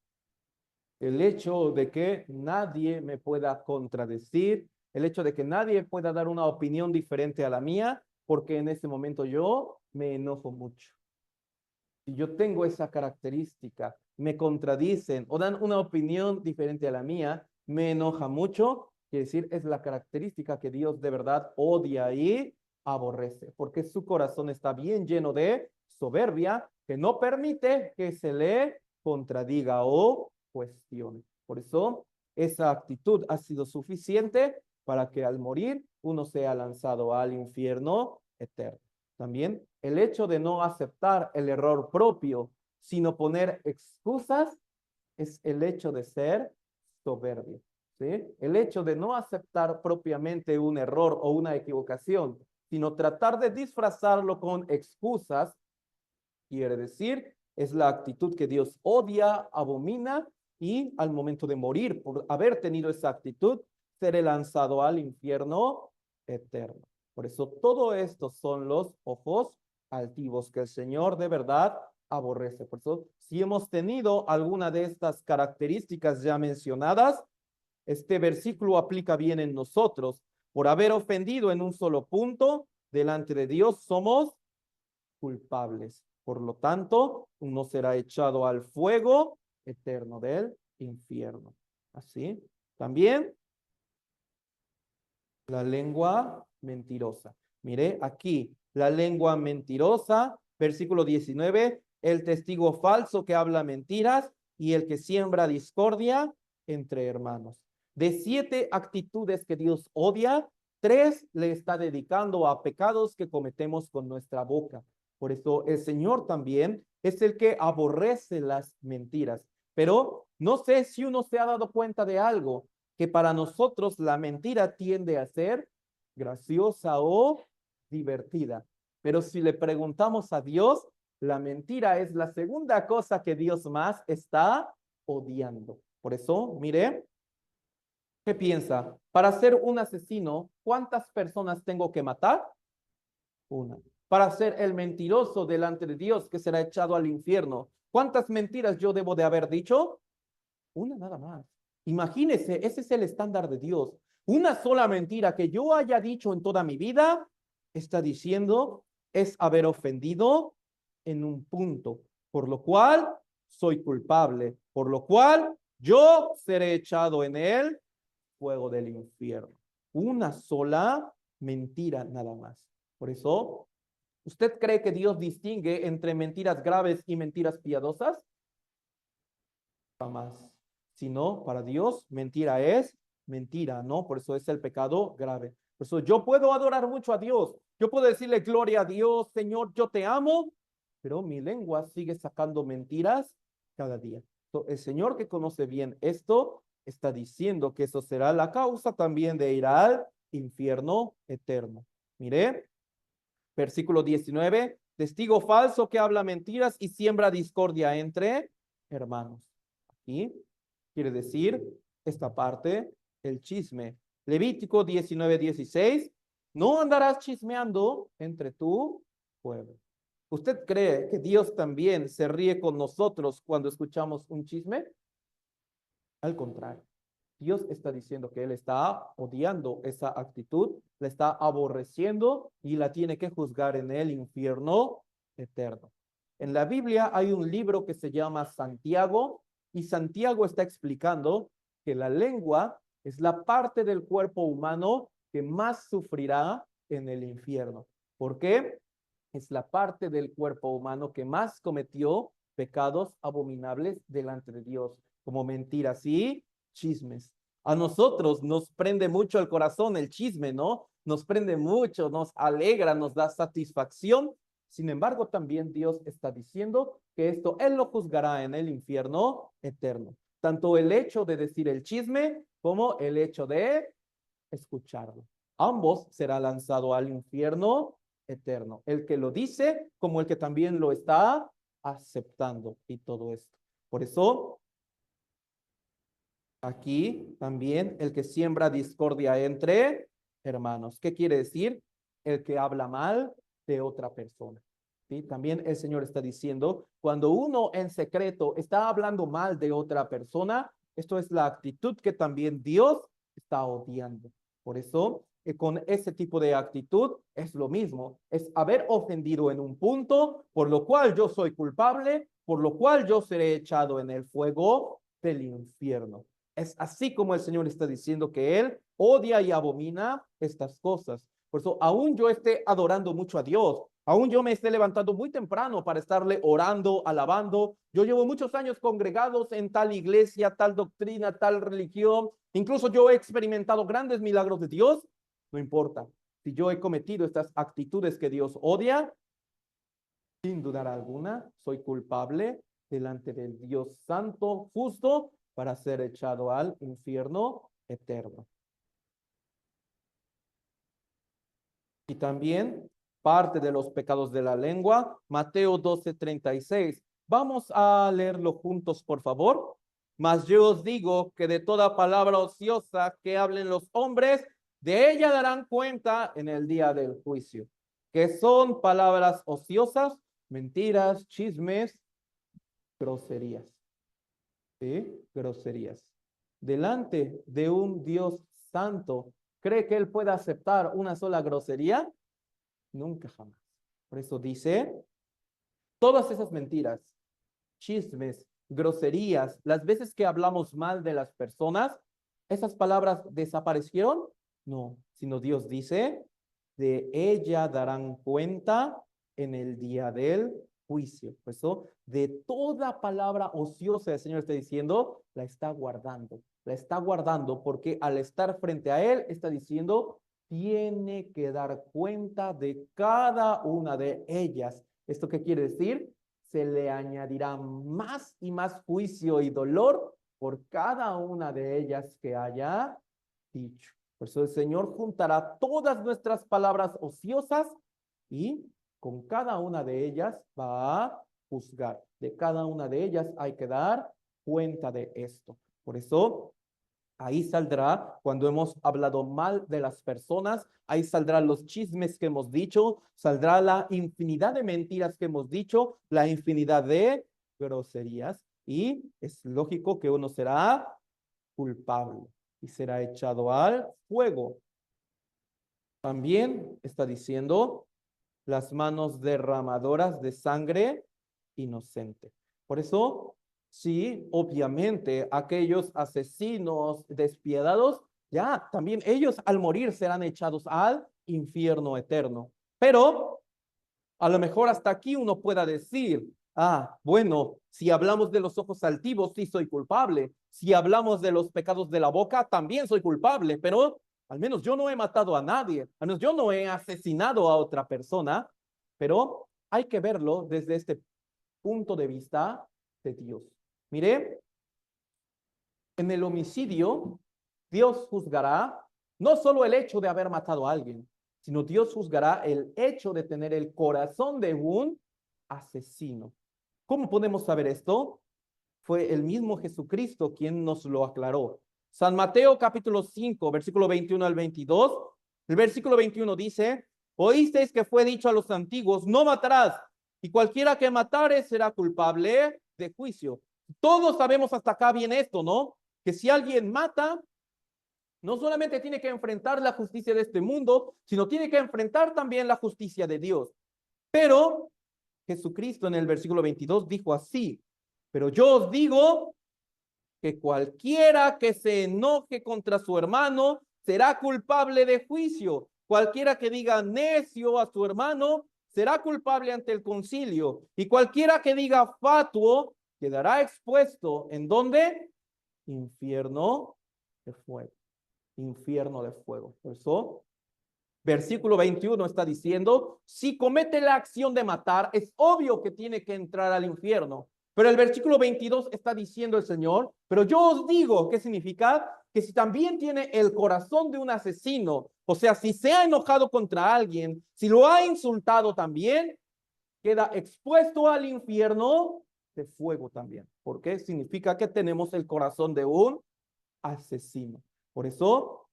el hecho de que nadie me pueda contradecir, el hecho de que nadie pueda dar una opinión diferente a la mía, porque en ese momento yo me enojo mucho. Si yo tengo esa característica, me contradicen o dan una opinión diferente a la mía, me enoja mucho, quiere decir, es la característica que Dios de verdad odia y aborrece, porque su corazón está bien lleno de soberbia que no permite que se le contradiga o cuestione. Por eso, esa actitud ha sido suficiente para que al morir uno sea lanzado al infierno eterno. También el hecho de no aceptar el error propio, sino poner excusas, es el hecho de ser soberbio. ¿Sí? El hecho de no aceptar propiamente un error o una equivocación, sino tratar de disfrazarlo con excusas, quiere decir, es la actitud que Dios odia, abomina y al momento de morir por haber tenido esa actitud, seré lanzado al infierno eterno. Por eso todo esto son los ojos altivos que el Señor de verdad aborrece. Por eso, si hemos tenido alguna de estas características ya mencionadas, este versículo aplica bien en nosotros. Por haber ofendido en un solo punto delante de Dios, somos culpables. Por lo tanto, uno será echado al fuego eterno del infierno. Así. También la lengua mentirosa. Mire aquí, la lengua mentirosa, versículo 19, el testigo falso que habla mentiras y el que siembra discordia entre hermanos. De 7 actitudes que Dios odia, 3 le está dedicando a pecados que cometemos con nuestra boca. Por eso el Señor también es el que aborrece las mentiras. Pero no sé si uno se ha dado cuenta de algo, que para nosotros la mentira tiende a ser graciosa o divertida. Pero si le preguntamos a Dios, la mentira es la segunda cosa que Dios más está odiando. Por eso, mire, ¿qué piensa? Para ser un asesino, ¿cuántas personas tengo que matar? Una. Para ser el mentiroso delante de Dios que será echado al infierno, ¿cuántas mentiras yo debo de haber dicho? Una nada más. Imagínese, ese es el estándar de Dios. Una sola mentira que yo haya dicho en toda mi vida, está diciendo es haber ofendido en un punto, por lo cual soy culpable, por lo cual yo seré echado en el fuego del infierno. Una sola mentira nada más. Por eso, ¿usted cree que Dios distingue entre mentiras graves y mentiras piadosas? Jamás. Sino, para Dios, mentira es mentira, ¿no? Por eso es el pecado grave. Por eso yo puedo adorar mucho a Dios. Yo puedo decirle gloria a Dios, Señor, yo te amo, pero mi lengua sigue sacando mentiras cada día. El Señor que conoce bien esto está diciendo que eso será la causa también de ir al infierno eterno. Mire, versículo 19, testigo falso que habla mentiras y siembra discordia entre hermanos. Aquí quiere decir esta parte, el chisme. Levítico 19:16, no andarás chismeando entre tu pueblo. ¿Usted cree que Dios también se ríe con nosotros cuando escuchamos un chisme? Al contrario, Dios está diciendo que Él está odiando esa actitud, la está aborreciendo y la tiene que juzgar en el infierno eterno. En la Biblia hay un libro que se llama Santiago y Santiago está explicando que la lengua es la parte del cuerpo humano que más sufrirá en el infierno. ¿Por qué? Es la parte del cuerpo humano que más cometió pecados abominables delante de Dios, como mentiras y chismes. A nosotros nos prende mucho el corazón el chisme, ¿no? Nos prende mucho, nos alegra, nos da satisfacción. Sin embargo, también Dios está diciendo que esto Él lo juzgará en el infierno eterno. Tanto el hecho de decir el chisme como el hecho de escucharlo. Ambos será lanzado al infierno eterno. El que lo dice como el que también lo está aceptando y todo esto. Por eso, aquí también el que siembra discordia entre hermanos. ¿Qué quiere decir? El que habla mal de otra persona. ¿Sí? También el Señor está diciendo, cuando uno en secreto está hablando mal de otra persona, esto es la actitud que también Dios está odiando. Por eso, con ese tipo de actitud es lo mismo, es haber ofendido en un punto, por lo cual yo soy culpable, por lo cual yo seré echado en el fuego del infierno. Es así como el Señor está diciendo que Él odia y abomina estas cosas. Por eso, aún yo esté adorando mucho a Dios, aún yo me esté levantando muy temprano para estarle orando, alabando. Yo llevo muchos años congregados en tal iglesia, tal doctrina, tal religión. Incluso yo he experimentado grandes milagros de Dios. No importa. Si yo he cometido estas actitudes que Dios odia, sin dudar alguna, soy culpable delante del Dios santo, justo, para ser echado al infierno eterno. Y también parte de los pecados de la lengua, Mateo 12:36. Vamos a leerlo juntos, por favor. Mas yo os digo que de toda palabra ociosa que hablen los hombres, de ella darán cuenta en el día del juicio. Que son palabras ociosas, mentiras, chismes, groserías. ¿Sí? Groserías. Delante de un Dios santo, ¿cree que él pueda aceptar una sola grosería? Nunca jamás. Por eso dice, todas esas mentiras, chismes, groserías, las veces que hablamos mal de las personas, ¿esas palabras desaparecieron? No, sino Dios dice, de ella darán cuenta en el día del juicio. Por eso, de toda palabra ociosa, el Señor está diciendo, la está guardando porque al estar frente a Él, está diciendo, tiene que dar cuenta de cada una de ellas. ¿Esto qué quiere decir? Se le añadirá más y más juicio y dolor por cada una de ellas que haya dicho. Por eso el Señor juntará todas nuestras palabras ociosas y con cada una de ellas va a juzgar. De cada una de ellas hay que dar cuenta de esto. Por eso ahí saldrá cuando hemos hablado mal de las personas, ahí saldrán los chismes que hemos dicho, saldrá la infinidad de mentiras que hemos dicho, la infinidad de groserías y es lógico que uno será culpable y será echado al fuego También está diciendo las manos derramadoras de sangre inocente. Por eso, sí, obviamente, aquellos asesinos despiadados, ya, también ellos al morir serán echados al infierno eterno. Pero a lo mejor hasta aquí uno pueda decir, bueno, si hablamos de los ojos altivos, sí soy culpable. Si hablamos de los pecados de la boca, también soy culpable, pero al menos yo no he matado a nadie, al menos yo no he asesinado a otra persona, pero hay que verlo desde este punto de vista de Dios. Mire, en el homicidio, Dios juzgará no solo el hecho de haber matado a alguien, sino Dios juzgará el hecho de tener el corazón de un asesino. ¿Cómo podemos saber esto? Fue el mismo Jesucristo quien nos lo aclaró. San Mateo capítulo 5, versículo 21 al 22. El versículo 21 dice, oísteis que fue dicho a los antiguos, no matarás, y cualquiera que matare será culpable de juicio. Todos sabemos hasta acá bien esto, ¿no? Que si alguien mata, no solamente tiene que enfrentar la justicia de este mundo, sino tiene que enfrentar también la justicia de Dios. Pero Jesucristo en el versículo 22 dijo así, pero yo os digo que cualquiera que se enoje contra su hermano será culpable de juicio. Cualquiera que diga necio a su hermano será culpable ante el concilio. Y cualquiera que diga fatuo quedará expuesto. ¿En dónde? Infierno de fuego. Infierno de fuego. Por eso, versículo 21 está diciendo, si comete la acción de matar, es obvio que tiene que entrar al infierno. Pero el versículo 22 está diciendo el Señor, pero yo os digo, ¿qué significa? Que si también tiene el corazón de un asesino, o sea, si se ha enojado contra alguien, si lo ha insultado también, queda expuesto al infierno de fuego también. Porque significa que tenemos el corazón de un asesino. Por eso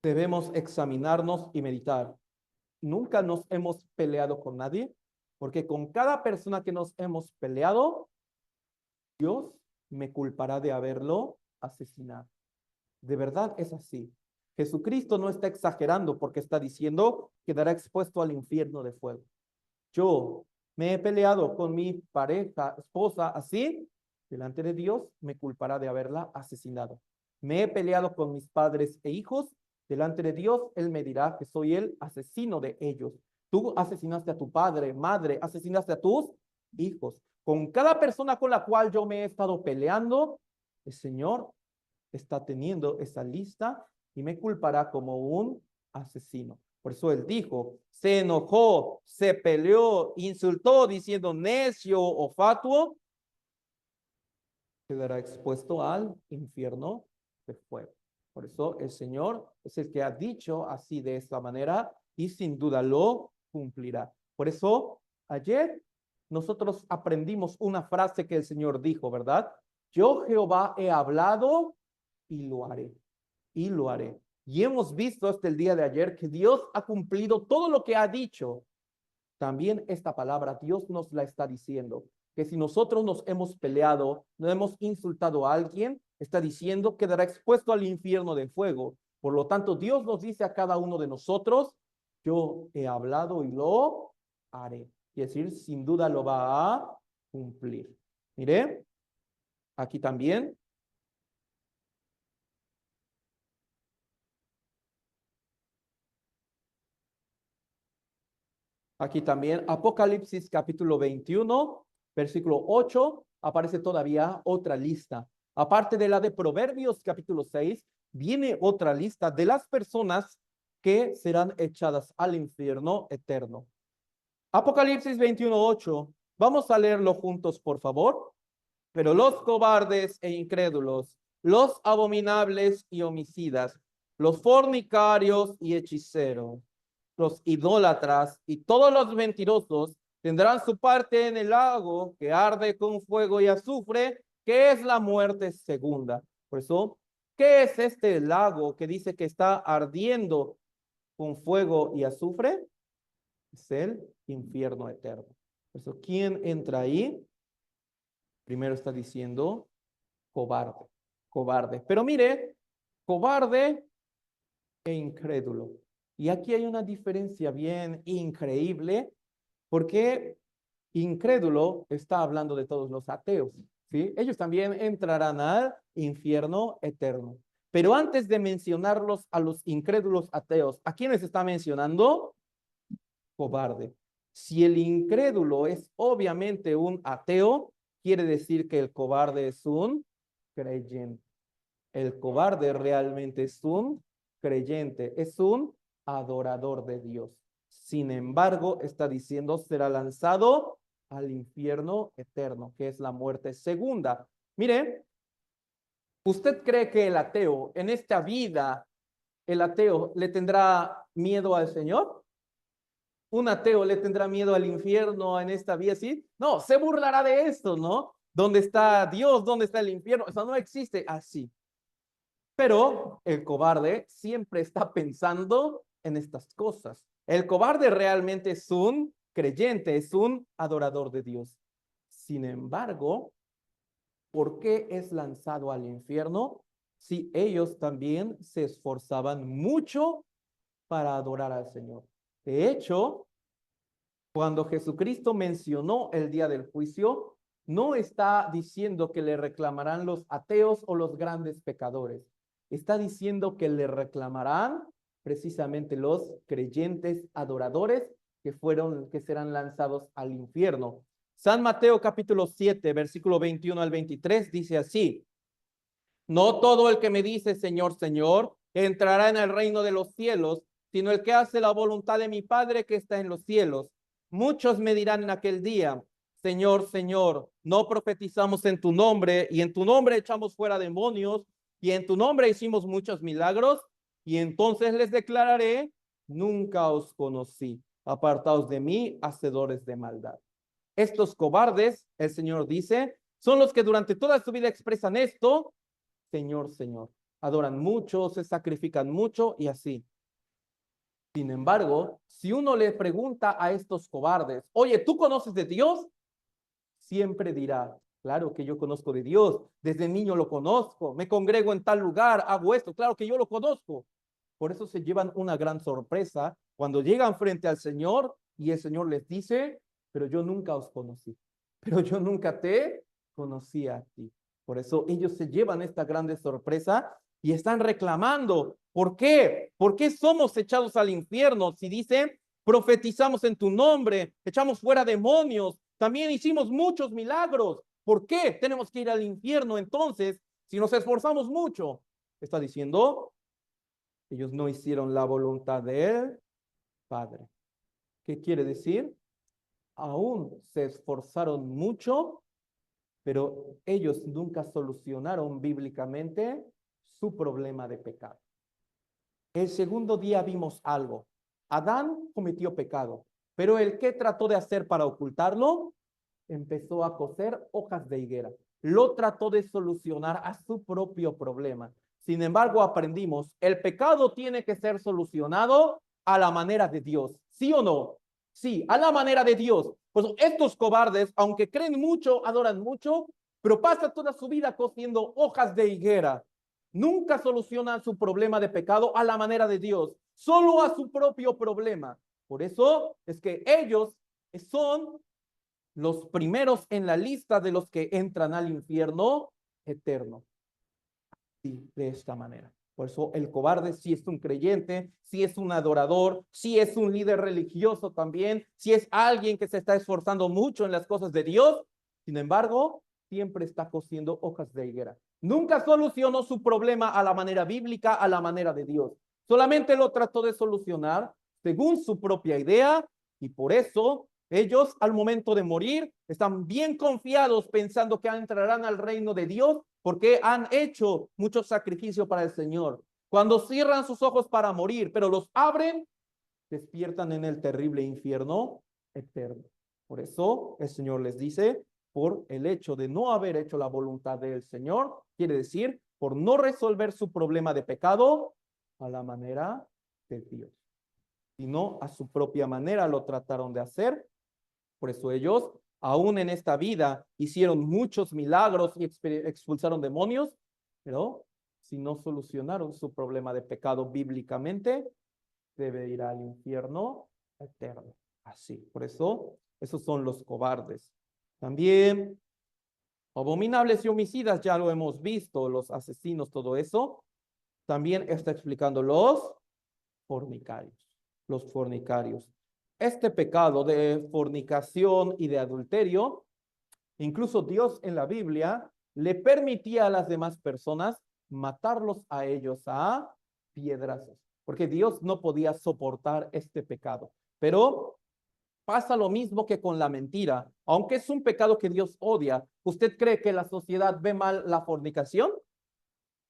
debemos examinarnos y meditar. Nunca nos hemos peleado con nadie, porque con cada persona que nos hemos peleado, Dios me culpará de haberlo asesinado. De verdad es así. Jesucristo no está exagerando porque está diciendo que quedará expuesto al infierno de fuego. Yo me he peleado con mi pareja, esposa, así, delante de Dios me culpará de haberla asesinado. Me he peleado con mis padres e hijos, delante de Dios Él me dirá que soy el asesino de ellos. Tú asesinaste a tu padre, madre, asesinaste a tus hijos. Con cada persona con la cual yo me he estado peleando, el Señor está teniendo esa lista y me culpará como un asesino. Por eso él dijo, se enojó, se peleó, insultó diciendo necio o fatuo, quedará expuesto al infierno de fuego. Por eso el Señor es el que ha dicho así de esta manera y sin duda lo cumplirá. Por eso ayer nosotros aprendimos una frase que el Señor dijo, ¿verdad? Yo Jehová he hablado y lo haré, y lo haré. Y hemos visto hasta el día de ayer que Dios ha cumplido todo lo que ha dicho. También esta palabra Dios nos la está diciendo, que si nosotros nos hemos peleado, no hemos insultado a alguien, está diciendo quedará expuesto al infierno de fuego. Por lo tanto, Dios nos dice a cada uno de nosotros, yo he hablado y lo haré. Es decir, sin duda lo va a cumplir. Mire, aquí también aquí también, Apocalipsis capítulo 21, versículo 8, aparece todavía otra lista. Aparte de la de Proverbios capítulo 6, viene otra lista de las personas que serán echadas al infierno eterno. Apocalipsis 21, 8. Vamos a leerlo juntos, por favor. Pero los cobardes e incrédulos, los abominables y homicidas, los fornicarios y hechiceros, los idólatras y todos los mentirosos tendrán su parte en el lago que arde con fuego y azufre, que es la muerte segunda. Por eso, ¿qué es este lago que dice que está ardiendo con fuego y azufre? Es el infierno eterno. Por eso, ¿quién entra ahí? Primero está diciendo cobarde, cobarde. Pero mire, cobarde e incrédulo. Y aquí hay una diferencia bien increíble, porque incrédulo está hablando de todos los ateos, ¿sí? Ellos también entrarán al infierno eterno. Pero antes de mencionarlos a los incrédulos ateos, ¿a quiénes está mencionando? Cobarde. Si el incrédulo es obviamente un ateo, quiere decir que el cobarde es un creyente. El cobarde realmente es un creyente, es un adorador de Dios. Sin embargo, está diciendo, será lanzado al infierno eterno, que es la muerte segunda. Mire, ¿usted cree que el ateo en esta vida, el ateo le tendrá miedo al Señor? ¿Un ateo le tendrá miedo al infierno en esta vida? ¿Sí? No, se burlará de esto, ¿no? ¿Dónde está Dios? ¿Dónde está el infierno? Eso no existe así. Pero el cobarde siempre está pensando en estas cosas. El cobarde realmente es un creyente, es un adorador de Dios. Sin embargo, ¿por qué es lanzado al infierno si ellos también se esforzaban mucho para adorar al Señor? De hecho, cuando Jesucristo mencionó el día del juicio, no está diciendo que le reclamarán los ateos o los grandes pecadores. Está diciendo que le reclamarán precisamente los creyentes adoradores que serán lanzados al infierno. San Mateo capítulo 7, versículo 21 al 23 dice así: no todo el que me dice Señor, Señor, entrará en el reino de los cielos, sino el que hace la voluntad de mi Padre que está en los cielos. Muchos me dirán en aquel día: Señor, Señor, no profetizamos en tu nombre, y en tu nombre echamos fuera demonios, y en tu nombre hicimos muchos milagros. Y entonces les declararé: nunca os conocí, apartaos de mí, hacedores de maldad. Estos cobardes, el Señor dice, son los que durante toda su vida expresan esto: Señor, Señor. Adoran mucho, se sacrifican mucho y así. Sin embargo, si uno le pregunta a estos cobardes: oye, ¿tú conoces de Dios? Siempre dirá: claro que yo conozco de Dios, desde niño lo conozco, me congrego en tal lugar, hago esto, claro que yo lo conozco. Por eso se llevan una gran sorpresa cuando llegan frente al Señor y el Señor les dice: pero yo nunca os conocí, pero yo nunca te conocí a ti. Por eso ellos se llevan esta grande sorpresa y están reclamando. ¿Por qué? ¿Por qué somos echados al infierno? Si dicen: profetizamos en tu nombre, echamos fuera demonios, también hicimos muchos milagros. ¿Por qué tenemos que ir al infierno entonces si nos esforzamos mucho? Está diciendo: ellos no hicieron la voluntad del Padre. ¿Qué quiere decir? Aún se esforzaron mucho, pero ellos nunca solucionaron bíblicamente su problema de pecado. El segundo día vimos algo. Adán cometió pecado, pero el que trató de hacer para ocultarlo, empezó a coser hojas de higuera. Lo trató de solucionar a su propio problema. Sin embargo, aprendimos, el pecado tiene que ser solucionado a la manera de Dios. ¿Sí o no? Sí, a la manera de Dios. Pues estos cobardes, aunque creen mucho, adoran mucho, pero pasan toda su vida cosiendo hojas de higuera. Nunca solucionan su problema de pecado a la manera de Dios, solo a su propio problema. Por eso es que ellos son los primeros en la lista de los que entran al infierno eterno. Sí, de esta manera. Por eso el cobarde sí es un creyente, sí es un adorador, sí es un líder religioso también, sí es alguien que se está esforzando mucho en las cosas de Dios. Sin embargo, siempre está cosiendo hojas de higuera. Nunca solucionó su problema a la manera bíblica, a la manera de Dios. Solamente lo trató de solucionar según su propia idea, y por eso ellos al momento de morir están bien confiados pensando que entrarán al reino de Dios porque han hecho mucho sacrificio para el Señor. Cuando cierran sus ojos para morir, pero los abren, despiertan en el terrible infierno eterno. Por eso el Señor les dice: por el hecho de no haber hecho la voluntad del Señor, quiere decir, por no resolver su problema de pecado a la manera de Dios, sino a su propia manera lo trataron de hacer. Por eso ellos, aún en esta vida, hicieron muchos milagros y expulsaron demonios, pero si no solucionaron su problema de pecado bíblicamente, debe ir al infierno eterno. Así, por eso, esos son los cobardes. También, abominables y homicidas, ya lo hemos visto, los asesinos, todo eso. También está explicando los fornicarios, los fornicarios. Este pecado de fornicación y de adulterio, incluso Dios en la Biblia le permitía a las demás personas matarlos a ellos a piedrazos, porque Dios no podía soportar este pecado. Pero pasa lo mismo que con la mentira. Aunque es un pecado que Dios odia, ¿usted cree que la sociedad ve mal la fornicación?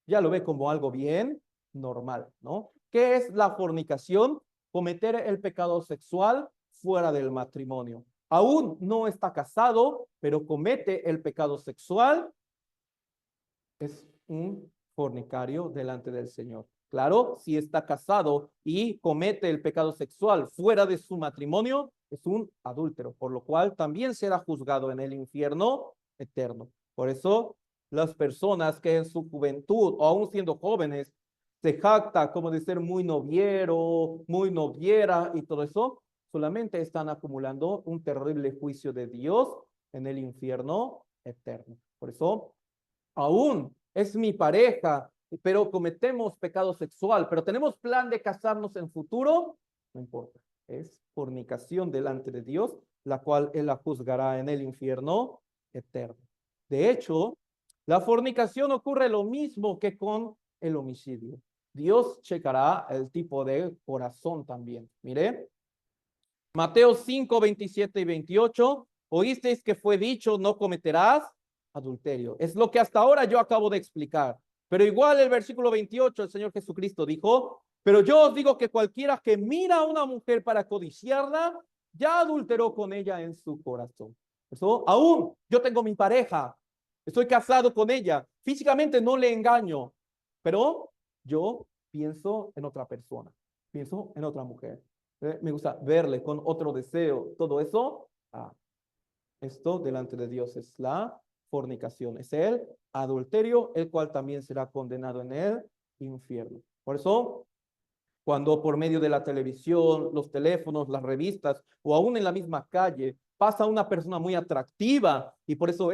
Ya lo ve como algo bien normal, ¿no? ¿Qué es la fornicación? Cometer el pecado sexual fuera del matrimonio. Aún no está casado, pero comete el pecado sexual, es un fornicario delante del Señor. Claro, si está casado y comete el pecado sexual fuera de su matrimonio, es un adúltero, por lo cual también será juzgado en el infierno eterno. Por eso, las personas que en su juventud o aún siendo jóvenes se jacta como de ser muy noviero, muy noviera y todo eso, solamente están acumulando un terrible juicio de Dios en el infierno eterno. Por eso, aún es mi pareja, pero cometemos pecado sexual, pero tenemos plan de casarnos en futuro, no importa, es fornicación delante de Dios, la cual Él la juzgará en el infierno eterno. De hecho, la fornicación ocurre lo mismo que con el homicidio. Dios checará el tipo de corazón también. Mire, Mateo 5, 27 y 28. Oísteis que fue dicho, no cometerás adulterio. Es lo que hasta ahora yo acabo de explicar. Pero igual el versículo 28, el Señor Jesucristo dijo, pero yo os digo que cualquiera que mira a una mujer para codiciarla, ya adulteró con ella en su corazón. Eso, aún yo tengo mi pareja, estoy casado con ella, físicamente no le engaño, pero yo pienso en otra persona, pienso en otra mujer. Me gusta verle con otro deseo, todo eso. Esto delante de Dios es la fornicación, es el adulterio, el cual también será condenado en el infierno. Por eso, cuando por medio de la televisión, los teléfonos, las revistas o aún en la misma calle pasa una persona muy atractiva y por eso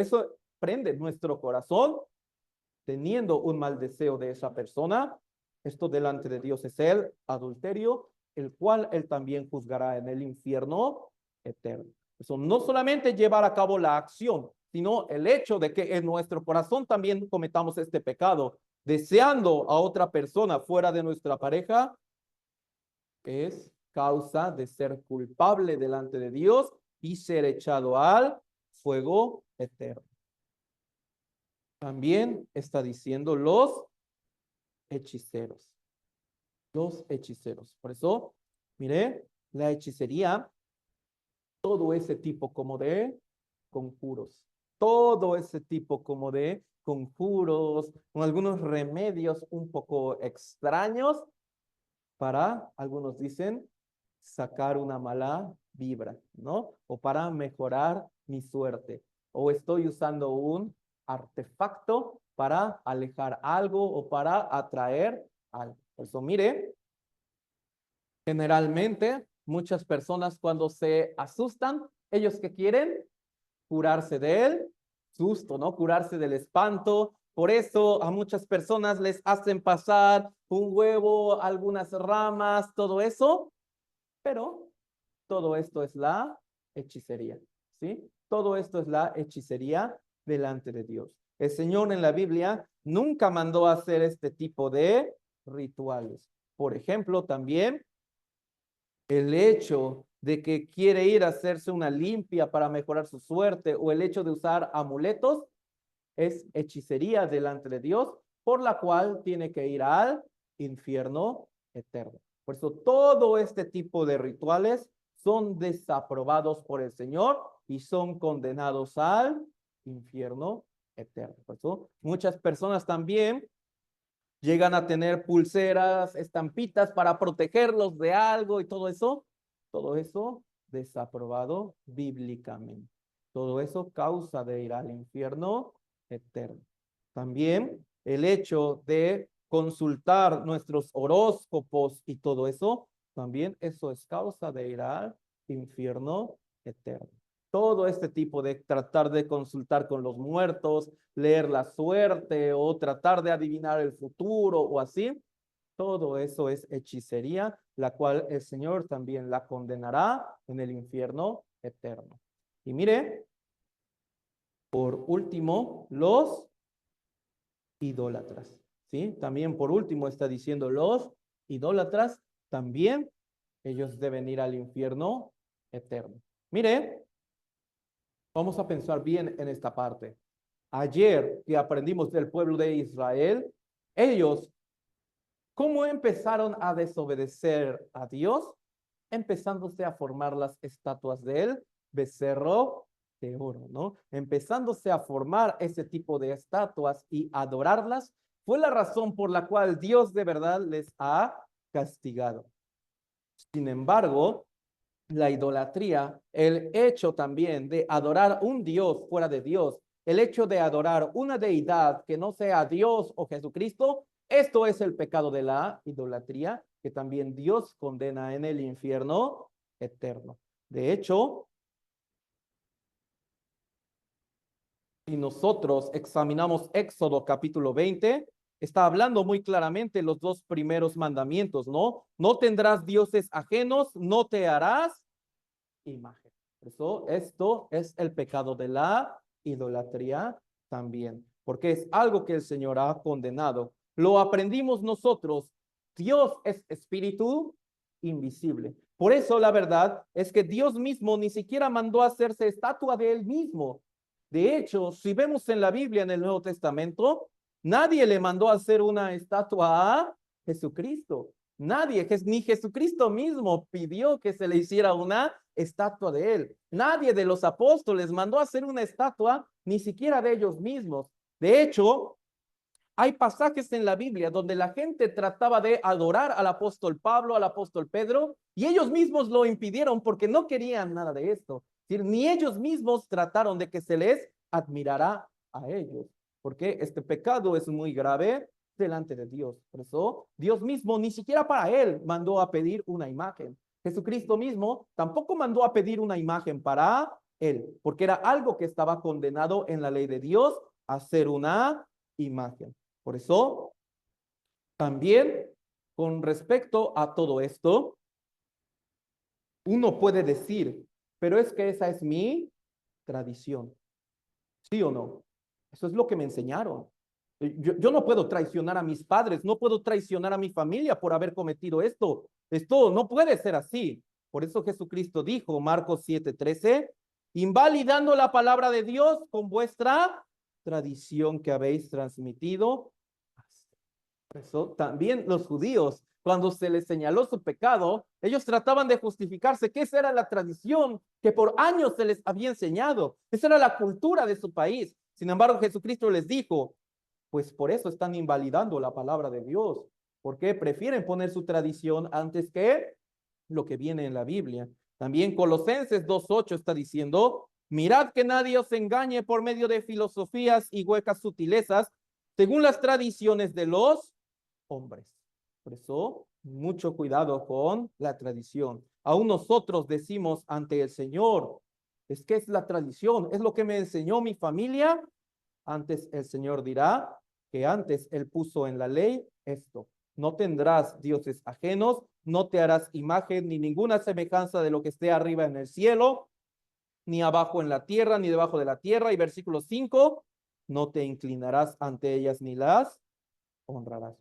prende nuestro corazón, teniendo un mal deseo de esa persona, esto delante de Dios es el adulterio, el cual Él también juzgará en el infierno eterno. Eso no solamente llevar a cabo la acción, sino el hecho de que en nuestro corazón también cometamos este pecado, deseando a otra persona fuera de nuestra pareja, es causa de ser culpable delante de Dios y ser echado al fuego eterno. También está diciendo los hechiceros. Los hechiceros. Por eso, mire, la hechicería, todo ese tipo como de conjuros, todo ese tipo como de conjuros, con algunos remedios un poco extraños para, algunos dicen, sacar una mala vibra, ¿no? O para mejorar mi suerte. O estoy usando un artefacto para alejar algo o para atraer algo. Por eso, mire, generalmente muchas personas cuando se asustan, ellos que quieren curarse del susto, ¿no? Curarse del espanto. Por eso a muchas personas les hacen pasar un huevo, algunas ramas, todo eso, pero todo esto es la hechicería, ¿sí? Todo esto es la hechicería delante de Dios. El Señor en la Biblia nunca mandó a hacer este tipo de rituales. Por ejemplo, también el hecho de que quiere ir a hacerse una limpia para mejorar su suerte o el hecho de usar amuletos es hechicería delante de Dios, por la cual tiene que ir al infierno eterno. Por eso todo este tipo de rituales son desaprobados por el Señor y son condenados al infierno eterno. Por eso muchas personas también llegan a tener pulseras, estampitas para protegerlos de algo y todo eso desaprobado bíblicamente. Todo eso causa de ir al infierno eterno. También el hecho de consultar nuestros horóscopos y todo eso, también eso es causa de ir al infierno eterno. Todo este tipo de tratar de consultar con los muertos, leer la suerte o tratar de adivinar el futuro o así, todo eso es hechicería, la cual el Señor también la condenará en el infierno eterno. Y mire, por último, los idólatras, ¿sí? También por último está diciendo los idólatras, también ellos deben ir al infierno eterno. Mire, vamos a pensar bien en esta parte. Ayer que aprendimos del pueblo de Israel, ellos, ¿cómo empezaron a desobedecer a Dios? Empezándose a formar las estatuas del becerro de oro, ¿no? Empezándose a formar ese tipo de estatuas y adorarlas, fue la razón por la cual Dios de verdad les ha castigado. Sin embargo, la idolatría, el hecho también de adorar un Dios fuera de Dios, el hecho de adorar una deidad que no sea Dios o Jesucristo, esto es el pecado de la idolatría que también Dios condena en el infierno eterno. De hecho, si nosotros examinamos Éxodo capítulo 20, está hablando muy claramente los dos primeros mandamientos, ¿no? No tendrás dioses ajenos, no te harás imagen. Eso, esto es el pecado de la idolatría también, porque es algo que el Señor ha condenado. Lo aprendimos nosotros. Dios es espíritu invisible. Por eso la verdad es que Dios mismo ni siquiera mandó a hacerse estatua de él mismo. De hecho, si vemos en la Biblia, en el Nuevo Testamento, nadie le mandó a hacer una estatua a Jesucristo. Nadie, ni Jesucristo mismo pidió que se le hiciera una estatua de él. Nadie de los apóstoles mandó a hacer una estatua, ni siquiera de ellos mismos. De hecho, hay pasajes en la Biblia donde la gente trataba de adorar al apóstol Pablo, al apóstol Pedro, y ellos mismos lo impidieron porque no querían nada de esto. Ni ellos mismos trataron de que se les admirara a ellos, porque este pecado es muy grave delante de Dios. Por eso, Dios mismo ni siquiera para él mandó a pedir una imagen. Jesucristo mismo tampoco mandó a pedir una imagen para él, porque era algo que estaba condenado en la ley de Dios, hacer una imagen. Por eso, también con respecto a todo esto, uno puede decir, pero es que esa es mi tradición, ¿sí o no? Eso es lo que me enseñaron. Yo no puedo traicionar a mis padres, no puedo traicionar a mi familia por haber cometido esto. Esto no puede ser así. Por eso Jesucristo dijo, Marcos 7:13, invalidando la palabra de Dios con vuestra tradición que habéis transmitido. Por eso también los judíos, cuando se les señaló su pecado, ellos trataban de justificarse que esa era la tradición que por años se les había enseñado. Esa era la cultura de su país. Sin embargo, Jesucristo les dijo, pues por eso están invalidando la palabra de Dios, porque prefieren poner su tradición antes que lo que viene en la Biblia. También Colosenses 2:8 está diciendo, mirad que nadie os engañe por medio de filosofías y huecas sutilezas, según las tradiciones de los hombres. Por eso, mucho cuidado con la tradición. Aún nosotros decimos ante el Señor, es que es la tradición, es lo que me enseñó mi familia. Antes el Señor dirá que antes Él puso en la ley esto. No tendrás dioses ajenos, no te harás imagen ni ninguna semejanza de lo que esté arriba en el cielo, ni abajo en la tierra, ni debajo de la tierra. Y versículo 5, no te inclinarás ante ellas ni las honrarás.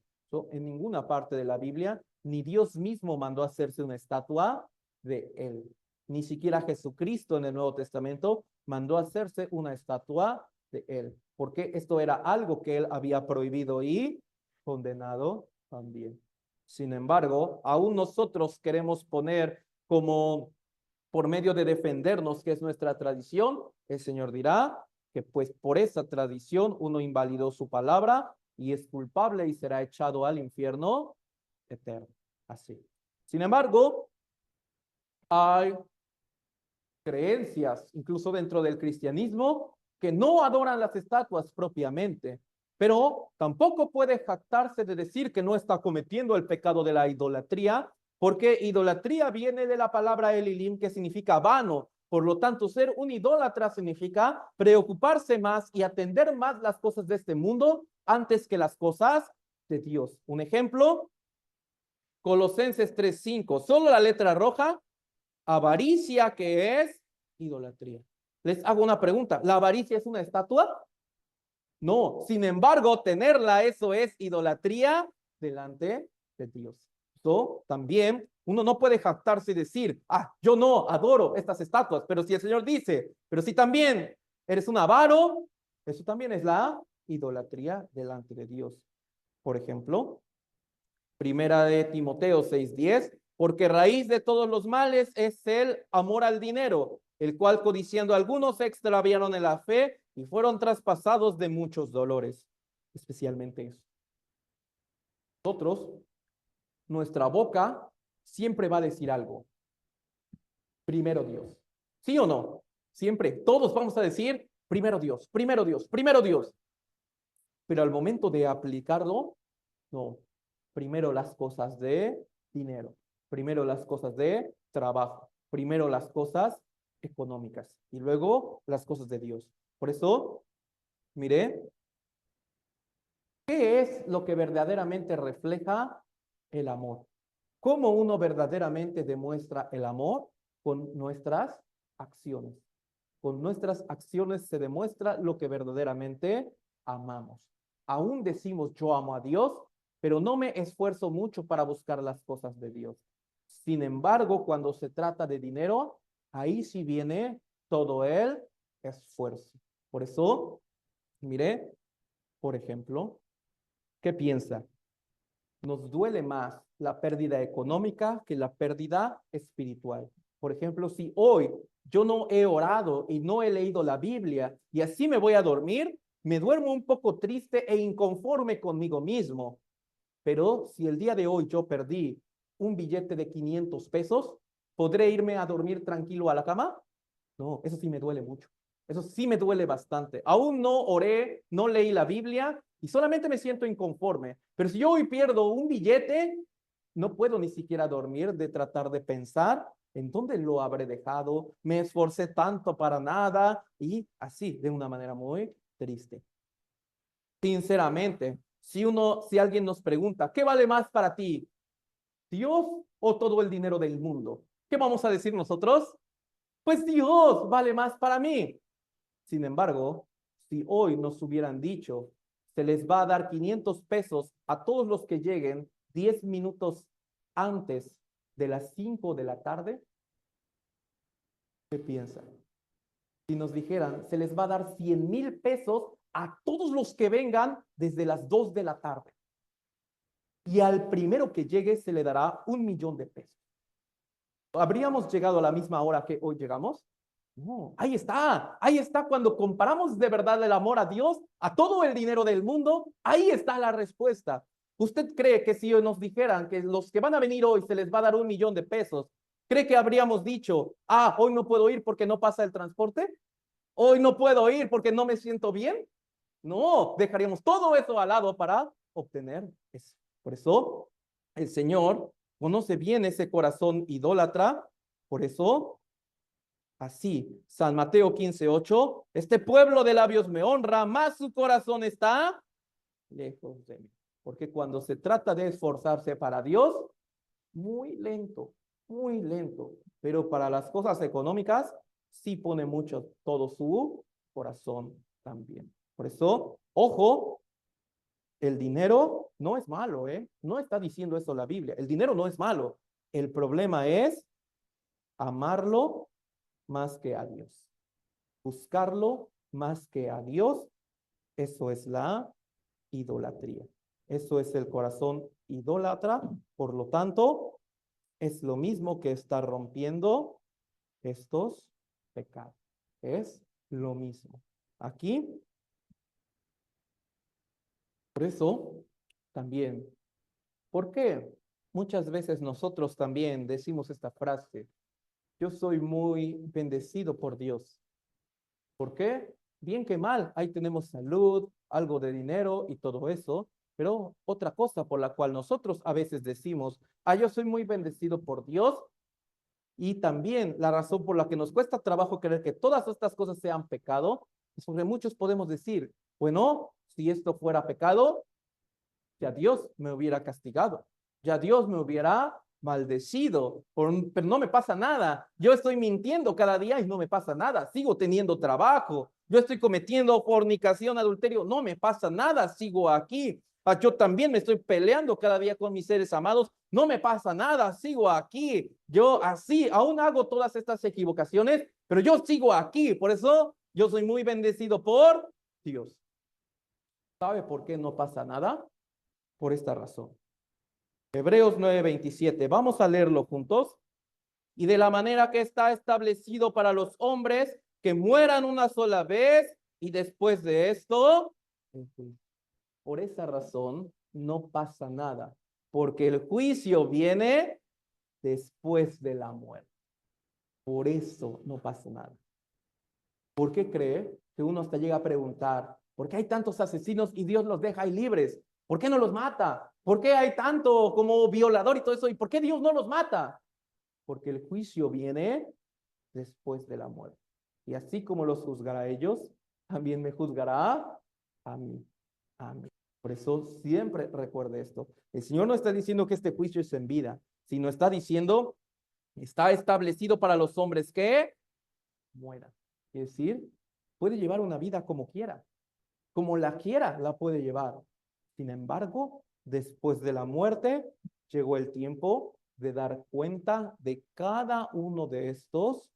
En ninguna parte de la Biblia, ni Dios mismo mandó hacerse una estatua de él. Ni siquiera Jesucristo en el Nuevo Testamento mandó hacerse una estatua de él, porque esto era algo que él había prohibido y condenado también. Sin embargo, aún nosotros queremos poner como por medio de defendernos, que es nuestra tradición, el Señor dirá que pues por esa tradición uno invalidó su palabra y es culpable y será echado al infierno eterno. Así. Sin embargo, hay creencias, incluso dentro del cristianismo, que no adoran las estatuas propiamente, pero tampoco puede jactarse de decir que no está cometiendo el pecado de la idolatría, porque idolatría viene de la palabra elilim, que significa vano. Por lo tanto, ser un idólatra significa preocuparse más y atender más las cosas de este mundo antes que las cosas de Dios. Un ejemplo, Colosenses 3:5, solo la letra roja, avaricia, que es idolatría. Les hago una pregunta, ¿la avaricia es una estatua? No, sin embargo, tenerla, eso es idolatría delante de Dios. Eso también uno no puede jactarse y decir, yo no adoro estas estatuas, pero si el Señor dice, pero si también eres un avaro, eso también es la idolatría delante de Dios. Por ejemplo, Primera de Timoteo 6:10, porque raíz de todos los males es el amor al dinero, el cual codiciando algunos se extraviaron en la fe y fueron traspasados de muchos dolores, especialmente eso. Nosotros, nuestra boca siempre va a decir algo. Primero Dios. ¿Sí o no? Siempre, todos vamos a decir primero Dios, primero Dios, primero Dios. Pero al momento de aplicarlo, no. Primero las cosas de dinero, primero las cosas de trabajo, primero las cosas económicas y luego las cosas de Dios. Por eso, mire, ¿qué es lo que verdaderamente refleja el amor? ¿Cómo uno verdaderamente demuestra el amor? Con nuestras acciones. Con nuestras acciones se demuestra lo que verdaderamente amamos. Aún decimos yo amo a Dios, pero no me esfuerzo mucho para buscar las cosas de Dios. Sin embargo, cuando se trata de dinero, ahí sí viene todo el esfuerzo. Por eso, mire, por ejemplo, ¿qué piensa? Nos duele más la pérdida económica que la pérdida espiritual. Por ejemplo, si hoy yo no he orado y no he leído la Biblia y así me voy a dormir, me duermo un poco triste e inconforme conmigo mismo. Pero si el día de hoy yo perdí un billete de 500 pesos, ¿podré irme a dormir tranquilo a la cama? No, eso sí me duele mucho. Eso sí me duele bastante. Aún no oré, no leí la Biblia y solamente me siento inconforme. Pero si yo hoy pierdo un billete, no puedo ni siquiera dormir de tratar de pensar en dónde lo habré dejado. Me esforcé tanto para nada y así, de una manera muy triste. Sinceramente, si alguien nos pregunta, ¿qué vale más para ti? ¿Dios o todo el dinero del mundo? ¿Qué vamos a decir nosotros? Pues Dios vale más para mí. Sin embargo, si hoy nos hubieran dicho, se les va a dar 500 pesos a todos los que lleguen 10 minutos antes de las 5 de la tarde, ¿qué piensan? Si nos dijeran, se les va a dar 100,000 pesos a todos los que vengan desde las 2 de la tarde. Y al primero que llegue se le dará 1,000,000 de pesos. ¿Habríamos llegado a la misma hora que hoy llegamos? No, ahí está. Cuando comparamos de verdad el amor a Dios, a todo el dinero del mundo, ahí está la respuesta. ¿Usted cree que si nos dijeran que los que van a venir hoy se les va a dar 1,000,000 de pesos, cree que habríamos dicho, hoy no puedo ir porque no pasa el transporte? ¿Hoy no puedo ir porque no me siento bien? No, dejaríamos todo eso al lado para obtener eso. Por eso, el Señor conoce bien ese corazón idólatra. Por eso, así, San Mateo 15:8, este pueblo de labios me honra, mas su corazón está lejos de mí. Porque cuando se trata de esforzarse para Dios, muy lento, muy lento. Pero para las cosas económicas, sí pone mucho todo su corazón también. Por eso, ojo, el dinero no es malo, ¿eh? No está diciendo eso la Biblia. El dinero no es malo. El problema es amarlo más que a Dios. Buscarlo más que a Dios. Eso es la idolatría. Eso es el corazón idólatra. Por lo tanto, es lo mismo que estar rompiendo estos pecados. Es lo mismo. Aquí, por eso, también, ¿por qué muchas veces nosotros también decimos esta frase? Yo soy muy bendecido por Dios. ¿Por qué? Bien que mal, ahí tenemos salud, algo de dinero y todo eso, pero otra cosa por la cual nosotros a veces decimos, yo soy muy bendecido por Dios, y también la razón por la que nos cuesta trabajo creer que todas estas cosas sean pecado, es porque muchos podemos decir, bueno, si esto fuera pecado, ya Dios me hubiera castigado, ya Dios me hubiera maldecido, pero no me pasa nada. Yo estoy mintiendo cada día y no me pasa nada. Sigo teniendo trabajo. Yo estoy cometiendo fornicación, adulterio, no me pasa nada. Sigo aquí. Yo también me estoy peleando cada día con mis seres amados. No me pasa nada. Sigo aquí. Yo así, aún hago todas estas equivocaciones, pero yo sigo aquí. Por eso yo soy muy bendecido por Dios. ¿Sabe por qué no pasa nada? Por esta razón. Hebreos 9:27. Vamos a leerlo juntos. Y de la manera que está establecido para los hombres que mueran una sola vez y después de esto, por esa razón no pasa nada, porque el juicio viene después de la muerte. Por eso no pasa nada. ¿Por qué cree que uno hasta llega a preguntar, ¿por qué hay tantos asesinos y Dios los deja ahí libres? ¿Por qué no los mata? ¿Por qué hay tanto como violador y todo eso? ¿Y por qué Dios no los mata? Porque el juicio viene después de la muerte. Y así como los juzgará a ellos, también me juzgará a mí. A mí. Por eso siempre recuerde esto. El Señor no está diciendo que este juicio es en vida, sino está diciendo, está establecido para los hombres que mueran. Es decir, puede llevar una vida como la quiera, la puede llevar. Sin embargo, después de la muerte, llegó el tiempo de dar cuenta de cada uno de estos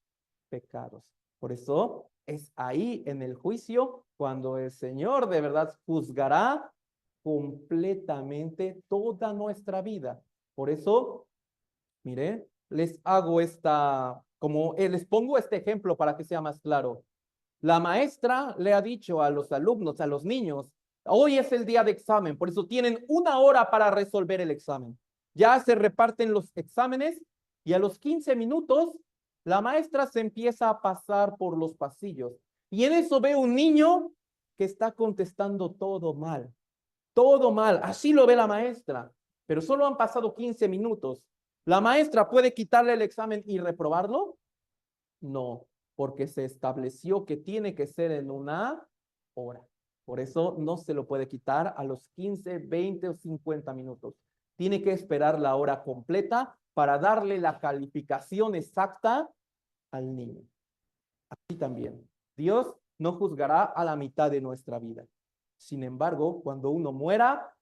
pecados. Por eso es ahí en el juicio cuando el Señor de verdad juzgará completamente toda nuestra vida. Por eso, mire, les hago les pongo este ejemplo para que sea más claro. La maestra le ha dicho a los alumnos, a los niños, hoy es el día de examen, por eso tienen 1 hora para resolver el examen. Ya se reparten los exámenes y a los 15 minutos la maestra se empieza a pasar por los pasillos. Y en eso ve un niño que está contestando todo mal. Todo mal. Así lo ve la maestra. Pero solo han pasado 15 minutos. ¿La maestra puede quitarle el examen y reprobarlo? No, porque se estableció que tiene que ser en 1 hora. Por eso no se lo puede quitar a los 15, 20 o 50 minutos. Tiene que esperar la hora completa para darle la calificación exacta al niño. Así también, Dios no juzgará a la mitad de nuestra vida. Sin embargo, cuando uno muera,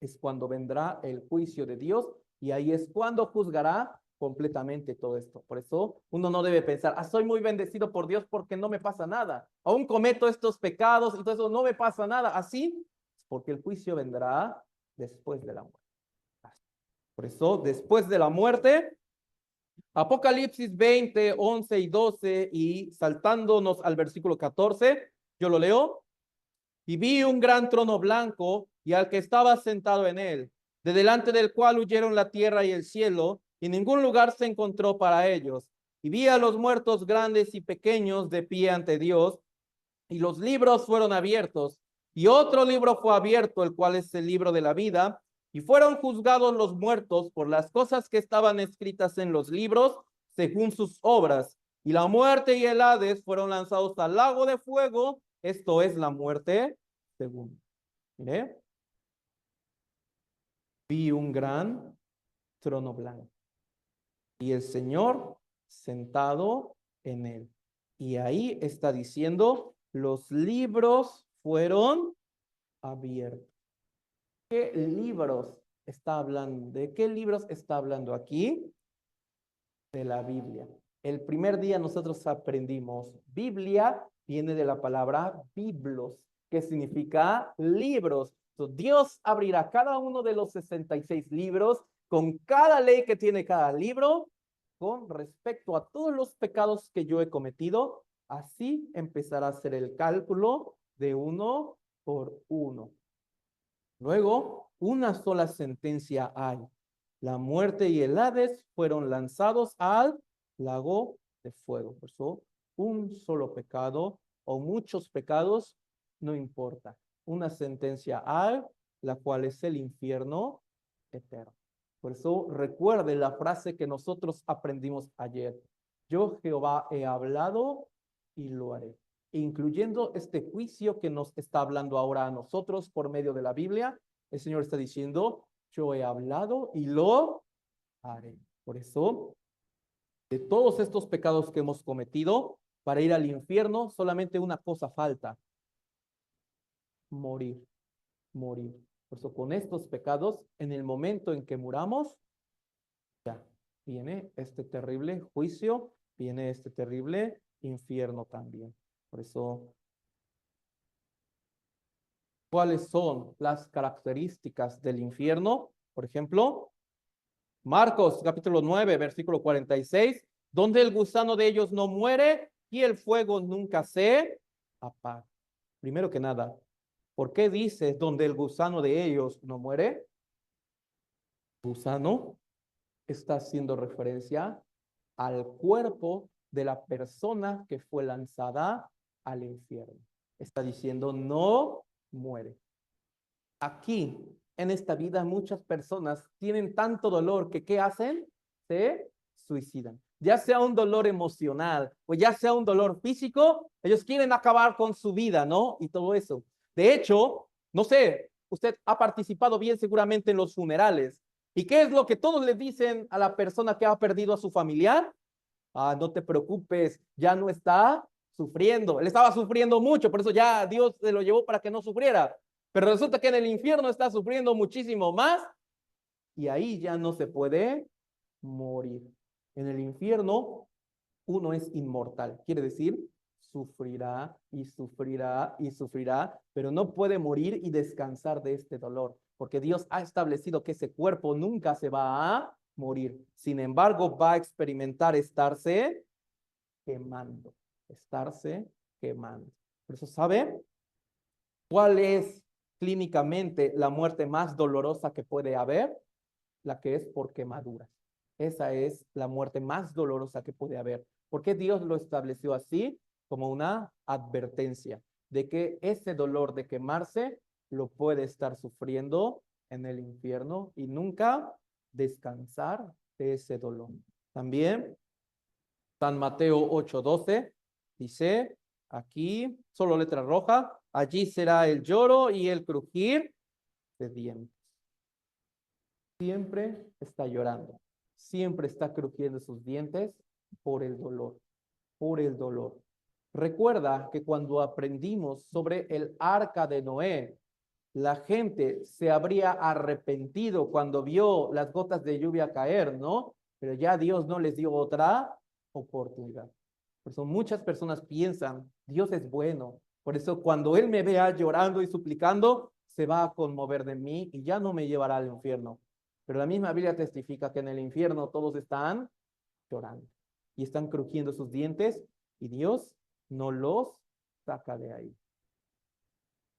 es cuando vendrá el juicio de Dios y ahí es cuando juzgará completamente todo esto. Por eso uno no debe pensar, soy muy bendecido por Dios porque no me pasa nada. Aún cometo estos pecados y todo eso, no me pasa nada. Así, porque el juicio vendrá después de la muerte. Por eso, después de la muerte, Apocalipsis 20, 11 y 12 y saltándonos al versículo 14, yo lo leo. Y vi un gran trono blanco y al que estaba sentado en él, de delante del cual huyeron la tierra y el cielo, y ningún lugar se encontró para ellos. Y vi a los muertos grandes y pequeños de pie ante Dios, y los libros fueron abiertos. Y otro libro fue abierto, el cual es el libro de la vida, y fueron juzgados los muertos por las cosas que estaban escritas en los libros, según sus obras. Y la muerte y el Hades fueron lanzados al lago de fuego. Esto es la muerte segunda. Mire, vi un gran trono blanco y el Señor sentado en él. Y ahí está diciendo, los libros fueron abiertos. ¿Qué libros está hablando? ¿De qué libros está hablando aquí? De la Biblia. El primer día nosotros aprendimos Biblia, viene de la palabra biblos, que significa libros. Entonces, Dios abrirá cada uno de los 66 libros con cada ley que tiene cada libro con respecto a todos los pecados que yo he cometido. Así empezará a hacer el cálculo de 1 por 1. Luego, una sola sentencia hay. La muerte y el Hades fueron lanzados al lago de fuego. Por eso, un solo pecado o muchos pecados, no importa. una sentencia al, la cual es el infierno eterno. Por eso recuerde la frase que nosotros aprendimos ayer. Yo, Jehová, he hablado y lo haré. Incluyendo este juicio que nos está hablando ahora a nosotros por medio de la Biblia, el Señor está diciendo, yo he hablado y lo haré. Por eso, de todos estos pecados que hemos cometido, para ir al infierno, solamente una cosa falta: morir, morir. Por eso, con estos pecados, en el momento en que muramos, ya viene este terrible juicio, viene este terrible infierno también. Por eso, ¿cuáles son las características del infierno? Por ejemplo, Marcos capítulo 9, versículo 46, donde el gusano de ellos no muere y el fuego nunca se apaga. Primero que nada, ¿por qué dices donde el gusano de ellos no muere? Gusano está haciendo referencia al cuerpo de la persona que fue lanzada al infierno. Está diciendo no muere. Aquí, en esta vida, muchas personas tienen tanto dolor que ¿qué hacen? Se suicidan. Ya sea un dolor emocional o ya sea un dolor físico, ellos quieren acabar con su vida, ¿no? Y todo eso. De hecho, no sé, usted ha participado bien seguramente en los funerales. ¿Y qué es lo que todos le dicen a la persona que ha perdido a su familiar? Ah, no te preocupes, ya no está sufriendo. Él estaba sufriendo mucho, por eso ya Dios se lo llevó para que no sufriera. Pero resulta que en el infierno está sufriendo muchísimo más y ahí ya no se puede morir. En el infierno uno es inmortal, quiere decir, sufrirá y sufrirá y sufrirá, pero no puede morir y descansar de este dolor, porque Dios ha establecido que ese cuerpo nunca se va a morir. Sin embargo, va a experimentar estarse quemando, estarse quemando. Por eso, ¿sabe cuál es clínicamente la muerte más dolorosa que puede haber? La que es por quemaduras. Esa es la muerte más dolorosa que puede haber. ¿Por qué Dios lo estableció así? Como una advertencia de que ese dolor de quemarse lo puede estar sufriendo en el infierno y nunca descansar de ese dolor. También San Mateo 8:12 dice, aquí, solo letra roja, allí será el lloro y el crujir de dientes. Siempre está llorando, siempre está crujiendo sus dientes por el dolor, por el dolor. Recuerda que cuando aprendimos sobre el arca de Noé, la gente se habría arrepentido cuando vio las gotas de lluvia caer, ¿no? Pero ya Dios no les dio otra oportunidad. Por eso muchas personas piensan, Dios es bueno. Por eso cuando Él me vea llorando y suplicando, se va a conmover de mí y ya no me llevará al infierno. Pero la misma Biblia testifica que en el infierno todos están llorando y están crujiendo sus dientes y Dios no los saca de ahí.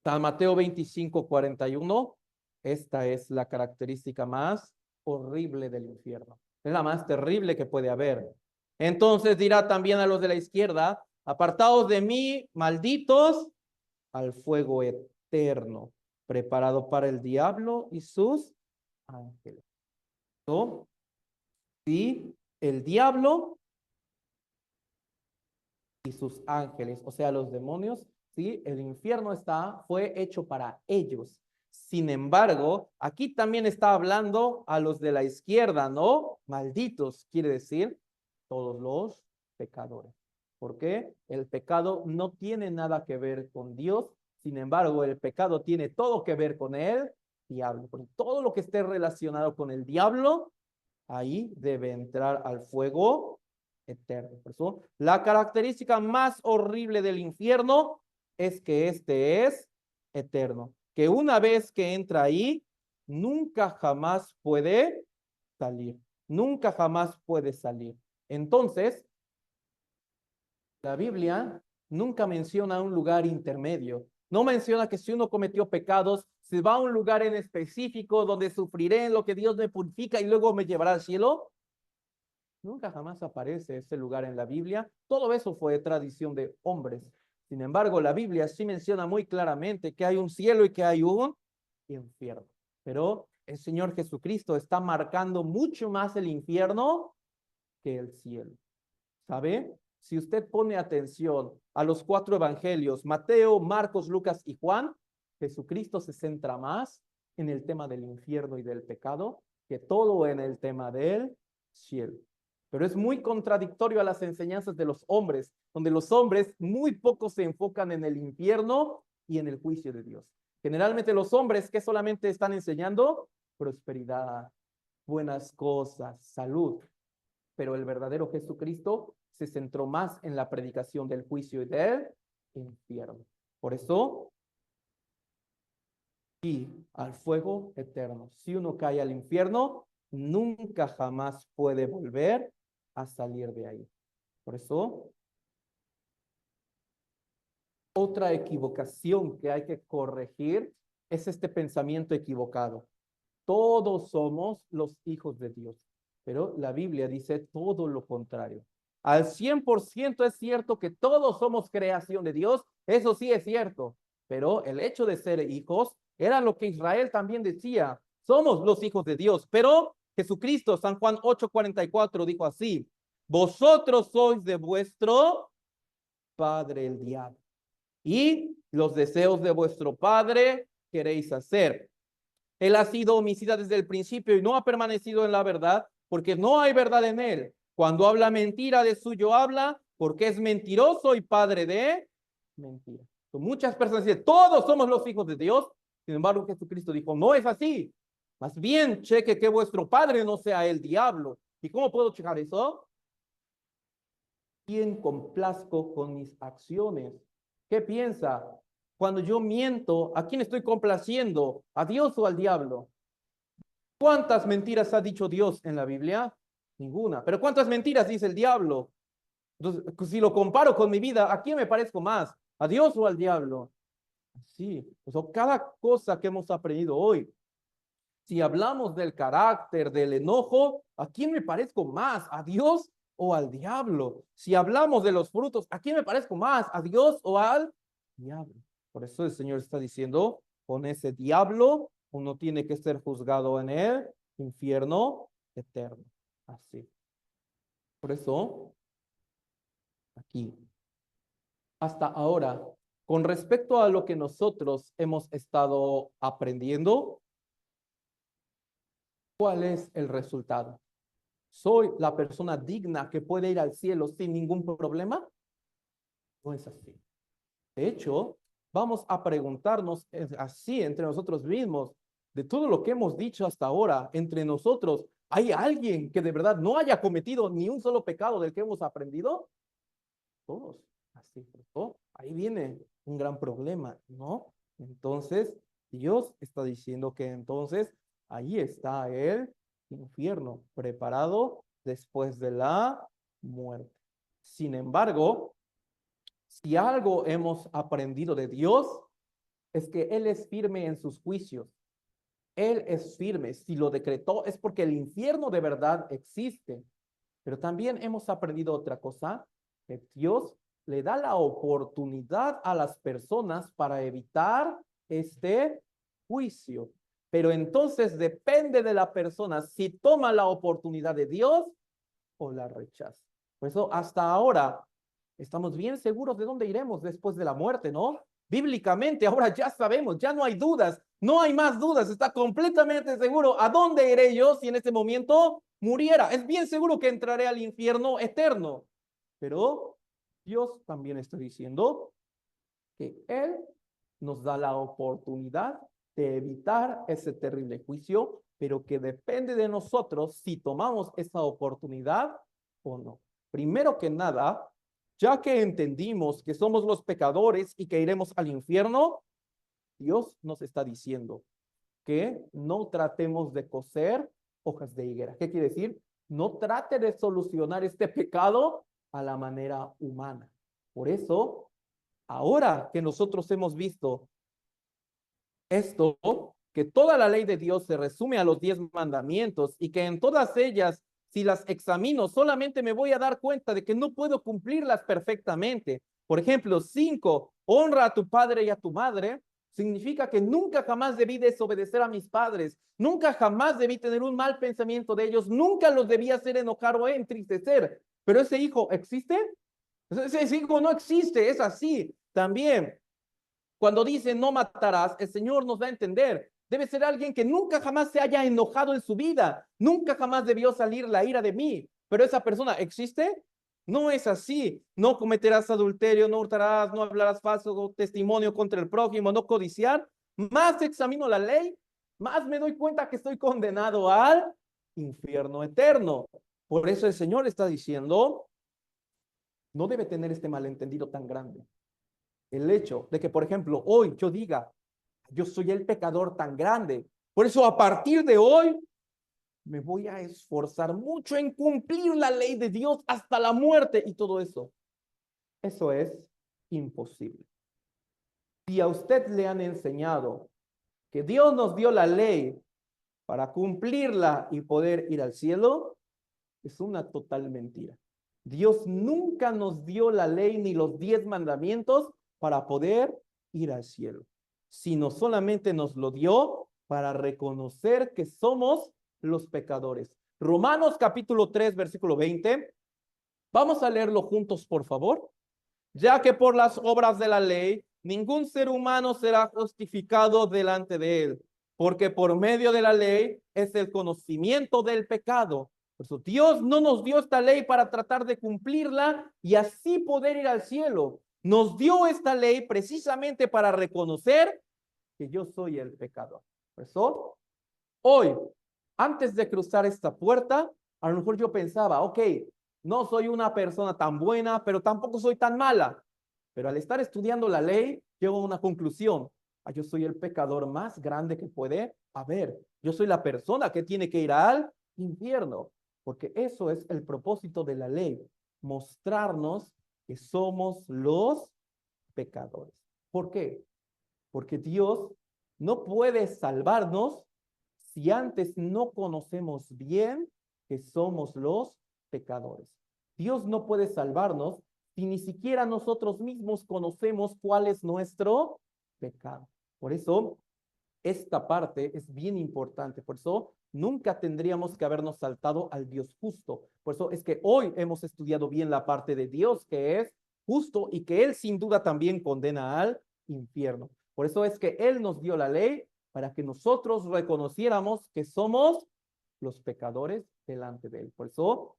San Mateo 25:41, esta es la característica más horrible del infierno. Es la más terrible que puede haber. Entonces dirá también a los de la izquierda, apartaos de mí, malditos, al fuego eterno, preparado para el diablo y sus ángeles. ¿No? Sí, el diablo y sus ángeles, o sea, los demonios, ¿sí? El infierno fue hecho para ellos. Sin embargo, aquí también está hablando a los de la izquierda, ¿no? Malditos, quiere decir todos los pecadores. ¿Por qué? El pecado no tiene nada que ver con Dios, sin embargo, el pecado tiene todo que ver con el diablo. Porque todo lo que esté relacionado con el diablo, ahí debe entrar al fuego eterno. Por eso, la característica más horrible del infierno es que este es eterno. Que una vez que entra ahí, nunca jamás puede salir. Nunca jamás puede salir. Entonces, la Biblia nunca menciona un lugar intermedio. No menciona que si uno cometió pecados, se va a un lugar en específico donde sufriré en lo que Dios me purifica y luego me llevará al cielo. Nunca jamás aparece ese lugar en la Biblia. Todo eso fue tradición de hombres. Sin embargo, la Biblia sí menciona muy claramente que hay un cielo y que hay un infierno. Pero el Señor Jesucristo está marcando mucho más el infierno que el cielo. ¿Sabe? Si usted pone atención a los 4 evangelios, Mateo, Marcos, Lucas y Juan, Jesucristo se centra más en el tema del infierno y del pecado que todo en el tema del cielo. Pero es muy contradictorio a las enseñanzas de los hombres, donde los hombres muy poco se enfocan en el infierno y en el juicio de Dios. Generalmente los hombres que solamente están enseñando prosperidad, buenas cosas, salud, pero el verdadero Jesucristo se centró más en la predicación del juicio y del infierno. Por eso, y al fuego eterno. Si uno cae al infierno, nunca jamás puede volver a salir de ahí. Por eso, otra equivocación que hay que corregir es este pensamiento equivocado. Todos somos los hijos de Dios, pero la Biblia dice todo lo contrario. Al 100% es cierto que todos somos creación de Dios, eso sí es cierto, pero el hecho de ser hijos era lo que Israel también decía, somos los hijos de Dios, pero Jesucristo, San Juan 8:44 dijo así, vosotros sois de vuestro padre el diablo y los deseos de vuestro padre queréis hacer. Él ha sido homicida desde el principio y no ha permanecido en la verdad, porque no hay verdad en él. Cuando habla mentira, de suyo habla, porque es mentiroso y padre de mentira. Muchas personas dicen, todos somos los hijos de Dios. Sin embargo, Jesucristo dijo, no es así. Más bien, cheque que vuestro padre no sea el diablo. ¿Y cómo puedo checar eso? ¿Quién complazco con mis acciones? ¿Qué piensa? Cuando yo miento, ¿a quién estoy complaciendo? ¿A Dios o al diablo? ¿Cuántas mentiras ha dicho Dios en la Biblia? Ninguna. Pero ¿cuántas mentiras dice el diablo? Entonces, si lo comparo con mi vida, ¿a quién me parezco más? ¿A Dios o al diablo? Sí, pues cada cosa que hemos aprendido hoy, si hablamos del carácter, del enojo, ¿a quién me parezco más? ¿A Dios o al diablo? Si hablamos de los frutos, ¿a quién me parezco más? ¿A Dios o al diablo? Por eso el Señor está diciendo, con ese diablo uno tiene que ser juzgado en el infierno eterno. Así. Por eso, aquí, hasta ahora, con respecto a lo que nosotros hemos estado aprendiendo, ¿cuál es el resultado? ¿Soy la persona digna que puede ir al cielo sin ningún problema? No es así. De hecho, vamos a preguntarnos así entre nosotros mismos, de todo lo que hemos dicho hasta ahora, entre nosotros, ¿hay alguien que de verdad no haya cometido ni un solo pecado del que hemos aprendido? Todos. Así, ¿no? Ahí viene un gran problema, ¿no? Entonces, Dios está diciendo que entonces ahí está el infierno preparado después de la muerte. Sin embargo, si algo hemos aprendido de Dios, es que Él es firme en sus juicios. Él es firme. Si lo decretó es porque el infierno de verdad existe. Pero también hemos aprendido otra cosa, que Dios le da la oportunidad a las personas para evitar este juicio. Pero entonces depende de la persona si toma la oportunidad de Dios o la rechaza. Por eso hasta ahora estamos bien seguros de dónde iremos después de la muerte, ¿no? Bíblicamente ahora ya sabemos, ya no hay dudas, no hay más dudas, está completamente seguro a dónde iré yo si en este momento muriera. Es bien seguro que entraré al infierno eterno, pero Dios también está diciendo que Él nos da la oportunidad de evitar ese terrible juicio, pero que depende de nosotros si tomamos esa oportunidad o no. Primero que nada, ya que entendimos que somos los pecadores y que iremos al infierno, Dios nos está diciendo que no tratemos de coser hojas de higuera. ¿Qué quiere decir? No trate de solucionar este pecado a la manera humana. Por eso, ahora que nosotros hemos visto esto, que toda la ley de Dios se resume a los 10 mandamientos y que en todas ellas, si las examino, solamente me voy a dar cuenta de que no puedo cumplirlas perfectamente. Por ejemplo, 5, honra a tu padre y a tu madre, significa que nunca jamás debí desobedecer a mis padres, nunca jamás debí tener un mal pensamiento de ellos, nunca los debí hacer enojar o entristecer. Pero ese hijo, ¿existe? Ese hijo no existe, es así. También, cuando dice no matarás, el Señor nos da a entender. Debe ser alguien que nunca jamás se haya enojado en su vida. Nunca jamás debió salir la ira de mí. Pero esa persona, ¿existe? No es así. No cometerás adulterio, no hurtarás, no hablarás falso testimonio contra el prójimo, no codiciar. Más examino la ley, más me doy cuenta que estoy condenado al infierno eterno. Por eso el Señor está diciendo, no debe tener este malentendido tan grande. El hecho de que, por ejemplo, hoy yo diga, yo soy el pecador tan grande. Por eso a partir de hoy me voy a esforzar mucho en cumplir la ley de Dios hasta la muerte y todo eso. Eso es imposible. Si a usted le han enseñado que Dios nos dio la ley para cumplirla y poder ir al cielo, es una total mentira. Dios nunca nos dio la ley ni los 10 mandamientos para poder ir al cielo, sino solamente nos lo dio para reconocer que somos los pecadores. Romanos capítulo 3, versículo 20. Vamos a leerlo juntos, por favor. Ya que por las obras de la ley, ningún ser humano será justificado delante de él, porque por medio de la ley es el conocimiento del pecado. Por eso Dios no nos dio esta ley para tratar de cumplirla y así poder ir al cielo. Nos dio esta ley precisamente para reconocer que yo soy el pecador. Por eso, hoy, antes de cruzar esta puerta, a lo mejor yo pensaba, ok, no soy una persona tan buena, pero tampoco soy tan mala. Pero al estar estudiando la ley, llego a una conclusión. Yo soy el pecador más grande que puede haber. Yo soy la persona que tiene que ir al infierno. Porque eso es el propósito de la ley. Mostrarnos que somos los pecadores. ¿Por qué? Porque Dios no puede salvarnos si antes no conocemos bien que somos los pecadores. Dios no puede salvarnos si ni siquiera nosotros mismos conocemos cuál es nuestro pecado. Por eso, esta parte es bien importante. Por eso, nunca tendríamos que habernos saltado al Dios justo. Por eso es que hoy hemos estudiado bien la parte de Dios que es justo y que Él sin duda también condena al infierno. Por eso es que Él nos dio la ley para que nosotros reconociéramos que somos los pecadores delante de Él. Por eso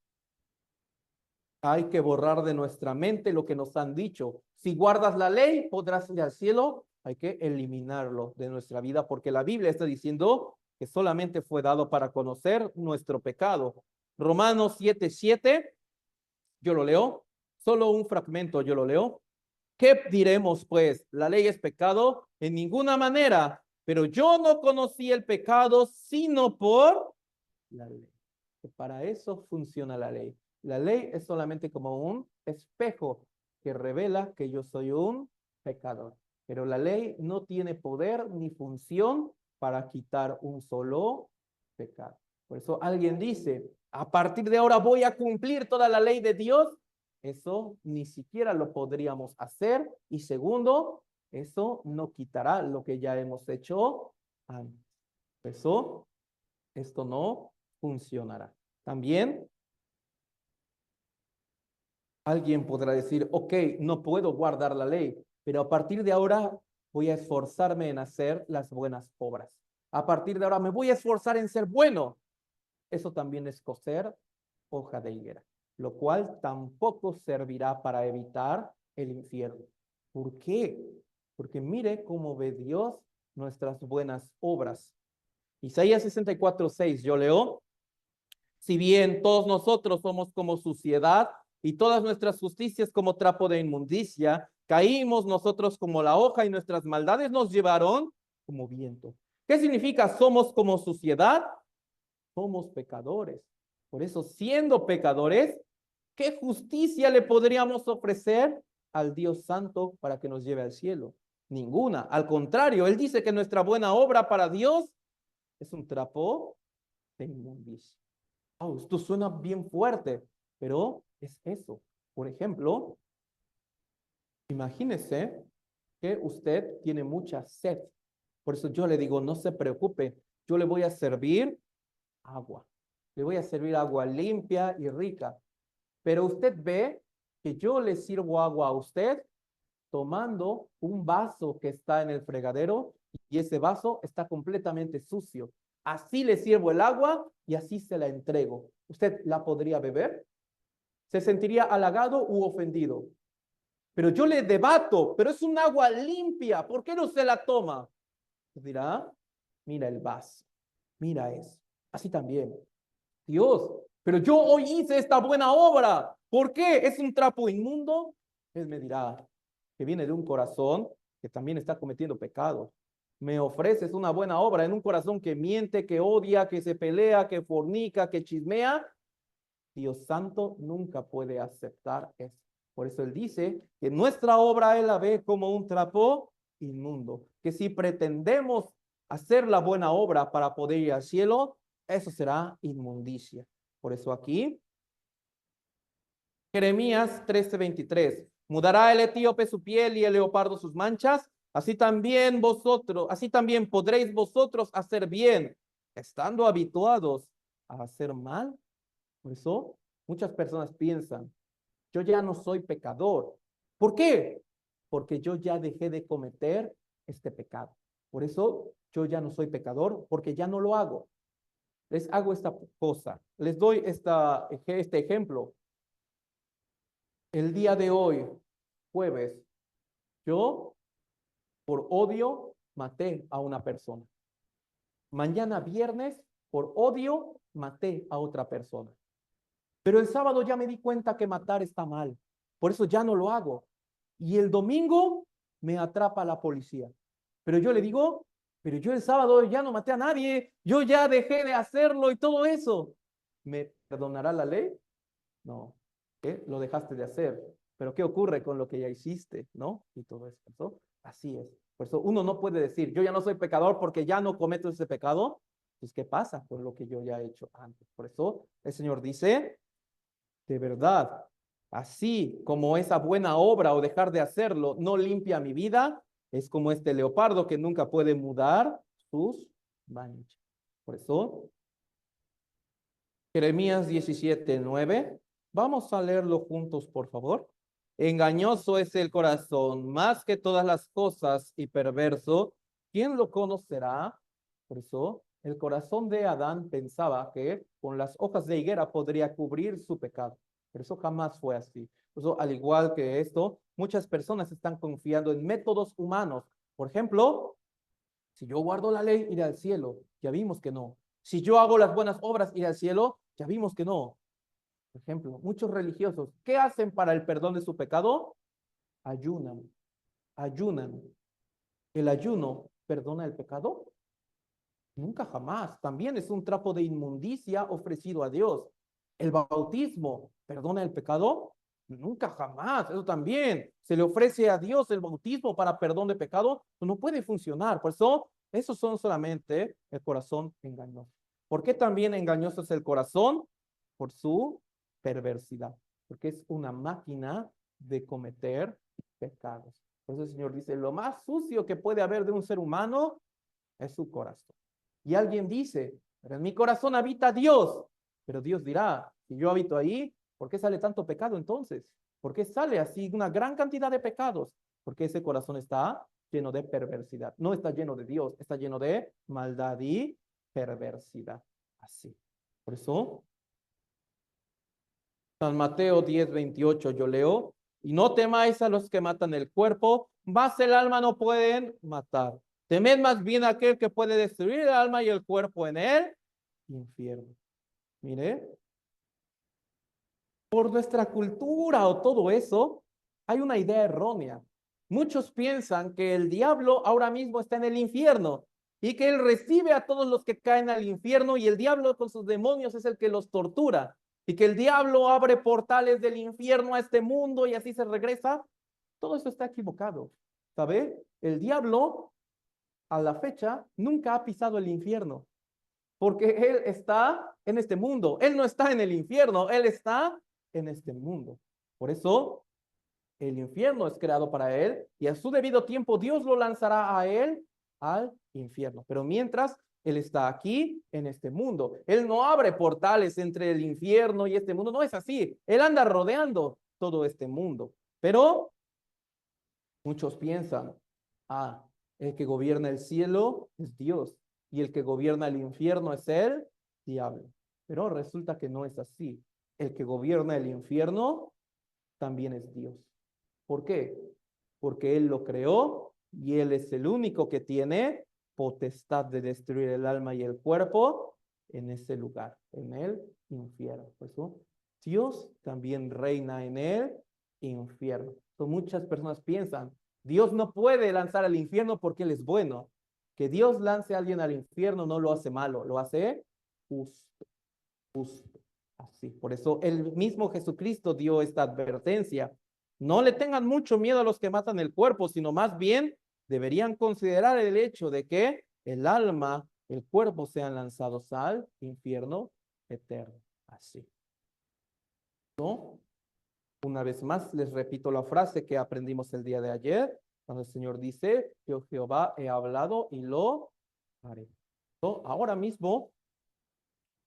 hay que borrar de nuestra mente lo que nos han dicho. Si guardas la ley, podrás ir al cielo. Hay que eliminarlo de nuestra vida porque la Biblia está diciendo que solamente fue dado para conocer nuestro pecado. Romanos 7:7, yo lo leo, solo un fragmento yo lo leo. ¿Qué diremos pues? ¿La ley es pecado? En ninguna manera, pero yo no conocí el pecado sino por la ley. Que para eso funciona la ley. La ley es solamente como un espejo que revela que yo soy un pecador. Pero la ley no tiene poder ni función para quitar un solo pecado. Por eso alguien dice, a partir de ahora voy a cumplir toda la ley de Dios. Eso ni siquiera lo podríamos hacer. Y segundo, eso no quitará lo que ya hemos hecho antes. Eso, esto no funcionará. También alguien podrá decir, ok, no puedo guardar la ley, pero a partir de ahora voy a esforzarme en hacer las buenas obras. A partir de ahora me voy a esforzar en ser bueno. Eso también es coser hoja de higuera, lo cual tampoco servirá para evitar el infierno. ¿Por qué? Porque mire cómo ve Dios nuestras buenas obras. Isaías 64:6, yo leo, si bien todos nosotros somos como suciedad y todas nuestras justicias como trapo de inmundicia, caímos nosotros como la hoja y nuestras maldades nos llevaron como viento. ¿Qué significa somos como suciedad? Somos pecadores. Por eso, siendo pecadores, ¿qué justicia le podríamos ofrecer al Dios Santo para que nos lleve al cielo? Ninguna. Al contrario, Él dice que nuestra buena obra para Dios es un trapo de inmundicia. Oh, esto suena bien fuerte, pero es eso. Por ejemplo, Imagínese que usted tiene mucha sed. Por eso yo le digo, no se preocupe, yo le voy a servir agua. Le voy a servir agua limpia y rica. Pero usted ve que yo le sirvo agua a usted tomando un vaso que está en el fregadero y ese vaso está completamente sucio. Así le sirvo el agua y así se la entrego. ¿Usted la podría beber? ¿Se sentiría halagado u ofendido? Pero yo le debato, pero es un agua limpia, ¿por qué no se la toma? Dirá, mira el vaso, mira eso. Así también, Dios, pero yo hoy hice esta buena obra. ¿Por qué? ¿Es un trapo inmundo? Él me dirá que viene de un corazón que también está cometiendo pecados. Me ofreces una buena obra en un corazón que miente, que odia, que se pelea, que fornica, que chismea. Dios Santo nunca puede aceptar eso. Por eso Él dice que nuestra obra Él la ve como un trapo inmundo. Que si pretendemos hacer la buena obra para poder ir al cielo, eso será inmundicia. Por eso aquí, Jeremías 13:23, mudará el etíope su piel y el leopardo sus manchas, así también podréis vosotros hacer bien, estando habituados a hacer mal. Por eso muchas personas piensan, yo ya no soy pecador. ¿Por qué? Porque yo ya dejé de cometer este pecado. Por eso yo ya no soy pecador, porque ya no lo hago. Les hago esta cosa. Les doy este ejemplo. El día de hoy, jueves, yo por odio maté a una persona. Mañana viernes, por odio, maté a otra persona. Pero el sábado ya me di cuenta que matar está mal. Por eso ya no lo hago. Y el domingo me atrapa la policía. Pero yo le digo, pero yo el sábado ya no maté a nadie. Yo ya dejé de hacerlo y todo eso. ¿Me perdonará la ley? No. ¿Qué? Lo dejaste de hacer. Pero ¿qué ocurre con lo que ya hiciste? ¿No? Y todo eso. ¿No? Así es. Por eso uno no puede decir, yo ya no soy pecador porque ya no cometo ese pecado. Pues, ¿qué pasa con lo que yo ya he hecho antes? Por eso el Señor dice, de verdad, así como esa buena obra o dejar de hacerlo no limpia mi vida, es como este leopardo que nunca puede mudar sus manchas. Por eso, Jeremías 17:9, vamos a leerlo juntos, por favor. Engañoso es el corazón más que todas las cosas y perverso. ¿Quién lo conocerá? Por eso, el corazón de Adán pensaba que con las hojas de higuera podría cubrir su pecado. Pero eso jamás fue así. Por eso, al igual que esto, muchas personas están confiando en métodos humanos. Por ejemplo, si yo guardo la ley, iré al cielo. Ya vimos que no. Si yo hago las buenas obras, iré al cielo. Ya vimos que no. Por ejemplo, muchos religiosos, ¿qué hacen para el perdón de su pecado? Ayunan, ayunan. ¿El ayuno perdona el pecado? Nunca jamás. También es un trapo de inmundicia ofrecido a Dios. ¿El bautismo perdona el pecado? Nunca jamás. Eso también. Se le ofrece a Dios el bautismo para perdón de pecado. No puede funcionar. Por eso, esos son solamente el corazón engañoso. ¿Por qué también engañoso es el corazón? Por su perversidad. Porque es una máquina de cometer pecados. Por eso el Señor dice, lo más sucio que puede haber de un ser humano es su corazón. Y alguien dice, pero en mi corazón habita Dios. Pero Dios dirá, si yo habito ahí, ¿por qué sale tanto pecado entonces? ¿Por qué sale así una gran cantidad de pecados? Porque ese corazón está lleno de perversidad. No está lleno de Dios, está lleno de maldad y perversidad. Así. Por eso, San Mateo 10:28 yo leo, y no temáis a los que matan el cuerpo, mas el alma no pueden matar. Temed más bien a aquel que puede destruir el alma y el cuerpo en el infierno. Mire, por nuestra cultura o todo eso, hay una idea errónea. Muchos piensan que el diablo ahora mismo está en el infierno y que él recibe a todos los que caen al infierno y el diablo con sus demonios es el que los tortura y que el diablo abre portales del infierno a este mundo y así se regresa. Todo eso está equivocado. ¿Sabe? El diablo a la fecha nunca ha pisado el infierno porque él está en este mundo. Él no está en el infierno, él está en este mundo. Por eso El infierno es creado para él y a su debido tiempo Dios lo lanzará a él al infierno. Pero mientras él está aquí en este mundo, él no abre portales entre el infierno y este mundo, no es así. Él anda rodeando todo este mundo. Pero muchos piensan, el que gobierna el cielo es Dios y el que gobierna el infierno es el diablo. Pero resulta que no es así. El que gobierna el infierno también es Dios. ¿Por qué? Porque Él lo creó y Él es el único que tiene potestad de destruir el alma y el cuerpo en ese lugar, en el infierno. Por eso, Dios también reina en el infierno. So, muchas personas piensan, Dios no puede lanzar al infierno porque Él es bueno. Que Dios lance a alguien al infierno no lo hace malo, lo hace justo, justo. Así. Por eso el mismo Jesucristo dio esta advertencia. No le tengan mucho miedo a los que matan el cuerpo, sino más bien deberían considerar el hecho de que el alma, el cuerpo sean lanzados al infierno eterno. Así. ¿No? Una vez más, les repito la frase que aprendimos el día de ayer, cuando el Señor dice, yo Jehová he hablado y lo haré. ¿No? Ahora mismo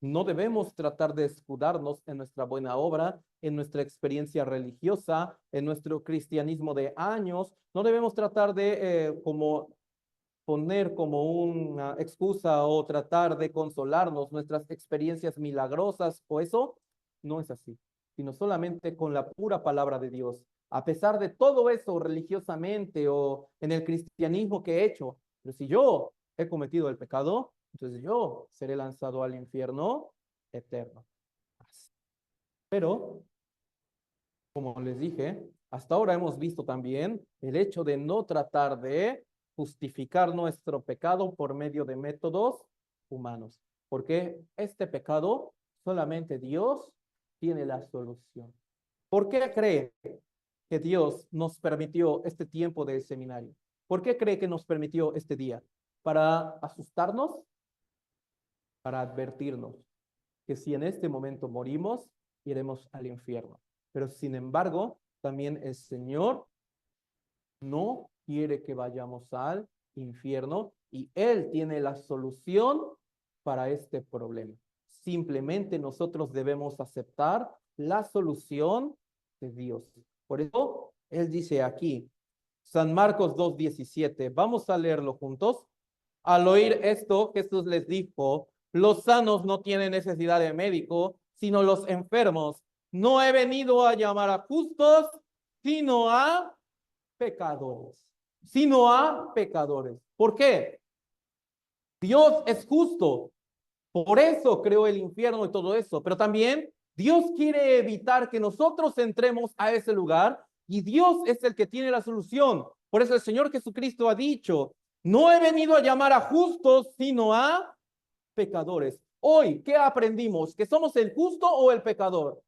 no debemos tratar de escudarnos en nuestra buena obra, en nuestra experiencia religiosa, en nuestro cristianismo de años. No debemos tratar de como poner como una excusa o tratar de consolarnos nuestras experiencias milagrosas o eso. No es así, sino solamente con la pura palabra de Dios. A pesar de todo eso religiosamente o en el cristianismo que he hecho, pero si yo he cometido el pecado, entonces yo seré lanzado al infierno eterno. Pero, como les dije, hasta ahora hemos visto también el hecho de no tratar de justificar nuestro pecado por medio de métodos humanos, porque este pecado solamente Dios tiene la solución. ¿Por qué cree que Dios nos permitió este tiempo de seminario? ¿Por qué cree que nos permitió este día? ¿Para asustarnos? Para advertirnos que si en este momento morimos, iremos al infierno. Pero sin embargo, también el Señor no quiere que vayamos al infierno y Él tiene la solución para este problema. Simplemente nosotros debemos aceptar la solución de Dios. Por eso, Él dice aquí, San Marcos 2:17, vamos a leerlo juntos. Al oír esto, Jesús les dijo, los sanos no tienen necesidad de médico, sino los enfermos. No he venido a llamar a justos, sino a pecadores. Sino a pecadores. ¿Por qué? Dios es justo. Por eso creó el infierno y todo eso. Pero también Dios quiere evitar que nosotros entremos a ese lugar y Dios es el que tiene la solución. Por eso el Señor Jesucristo ha dicho, no he venido a llamar a justos, sino a pecadores. Hoy, ¿qué aprendimos? ¿Que somos el justo o el pecador?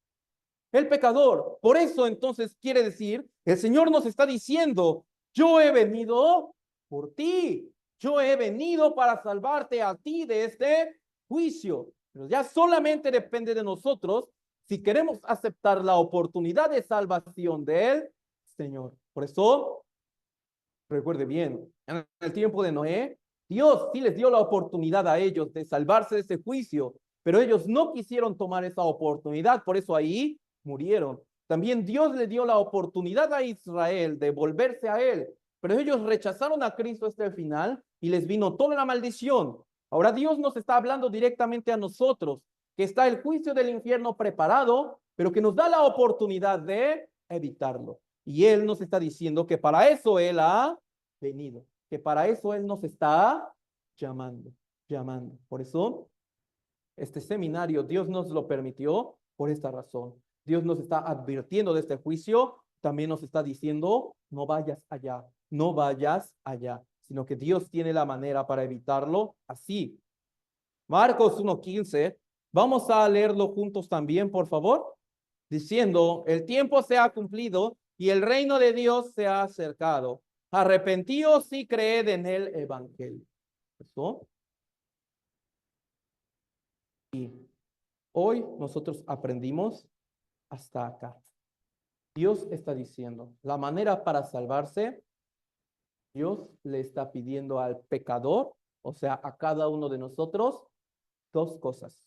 El pecador. Por eso entonces quiere decir, el Señor nos está diciendo, yo he venido por ti. Yo he venido para salvarte a ti de este juicio. Pero ya solamente depende de nosotros si queremos aceptar la oportunidad de salvación del Señor. Por eso, recuerde bien, en el tiempo de Noé, Dios sí les dio la oportunidad a ellos de salvarse de ese juicio, pero ellos no quisieron tomar esa oportunidad, por eso ahí murieron. También Dios le dio la oportunidad a Israel de volverse a Él, pero ellos rechazaron a Cristo hasta el final y les vino toda la maldición. Ahora Dios nos está hablando directamente a nosotros, que está el juicio del infierno preparado, pero que nos da la oportunidad de evitarlo. Y Él nos está diciendo que para eso Él ha venido, que para eso Él nos está llamando, llamando. Por eso, este seminario, Dios nos lo permitió por esta razón. Dios nos está advirtiendo de este juicio, también nos está diciendo, no vayas allá, no vayas allá, sino que Dios tiene la manera para evitarlo así. Marcos 1:15, vamos a leerlo juntos también, por favor, diciendo, el tiempo se ha cumplido y el reino de Dios se ha acercado. Arrepentíos y creed en el evangelio. ¿Eso? Y hoy nosotros aprendimos hasta acá. Dios está diciendo, la manera para salvarse, Dios le está pidiendo al pecador, o sea, a cada uno de nosotros, dos cosas: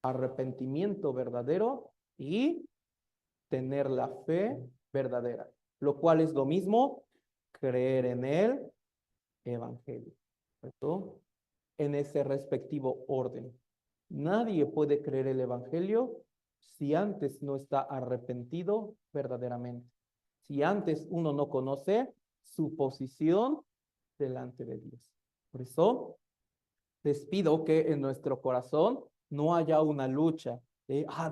arrepentimiento verdadero y tener la fe verdadera, lo cual es lo mismo, creer en el evangelio, ¿cierto? En ese respectivo orden. Nadie puede creer el evangelio si antes no está arrepentido verdaderamente, si antes uno no conoce su posición delante de Dios. Por eso les pido que en nuestro corazón no haya una lucha.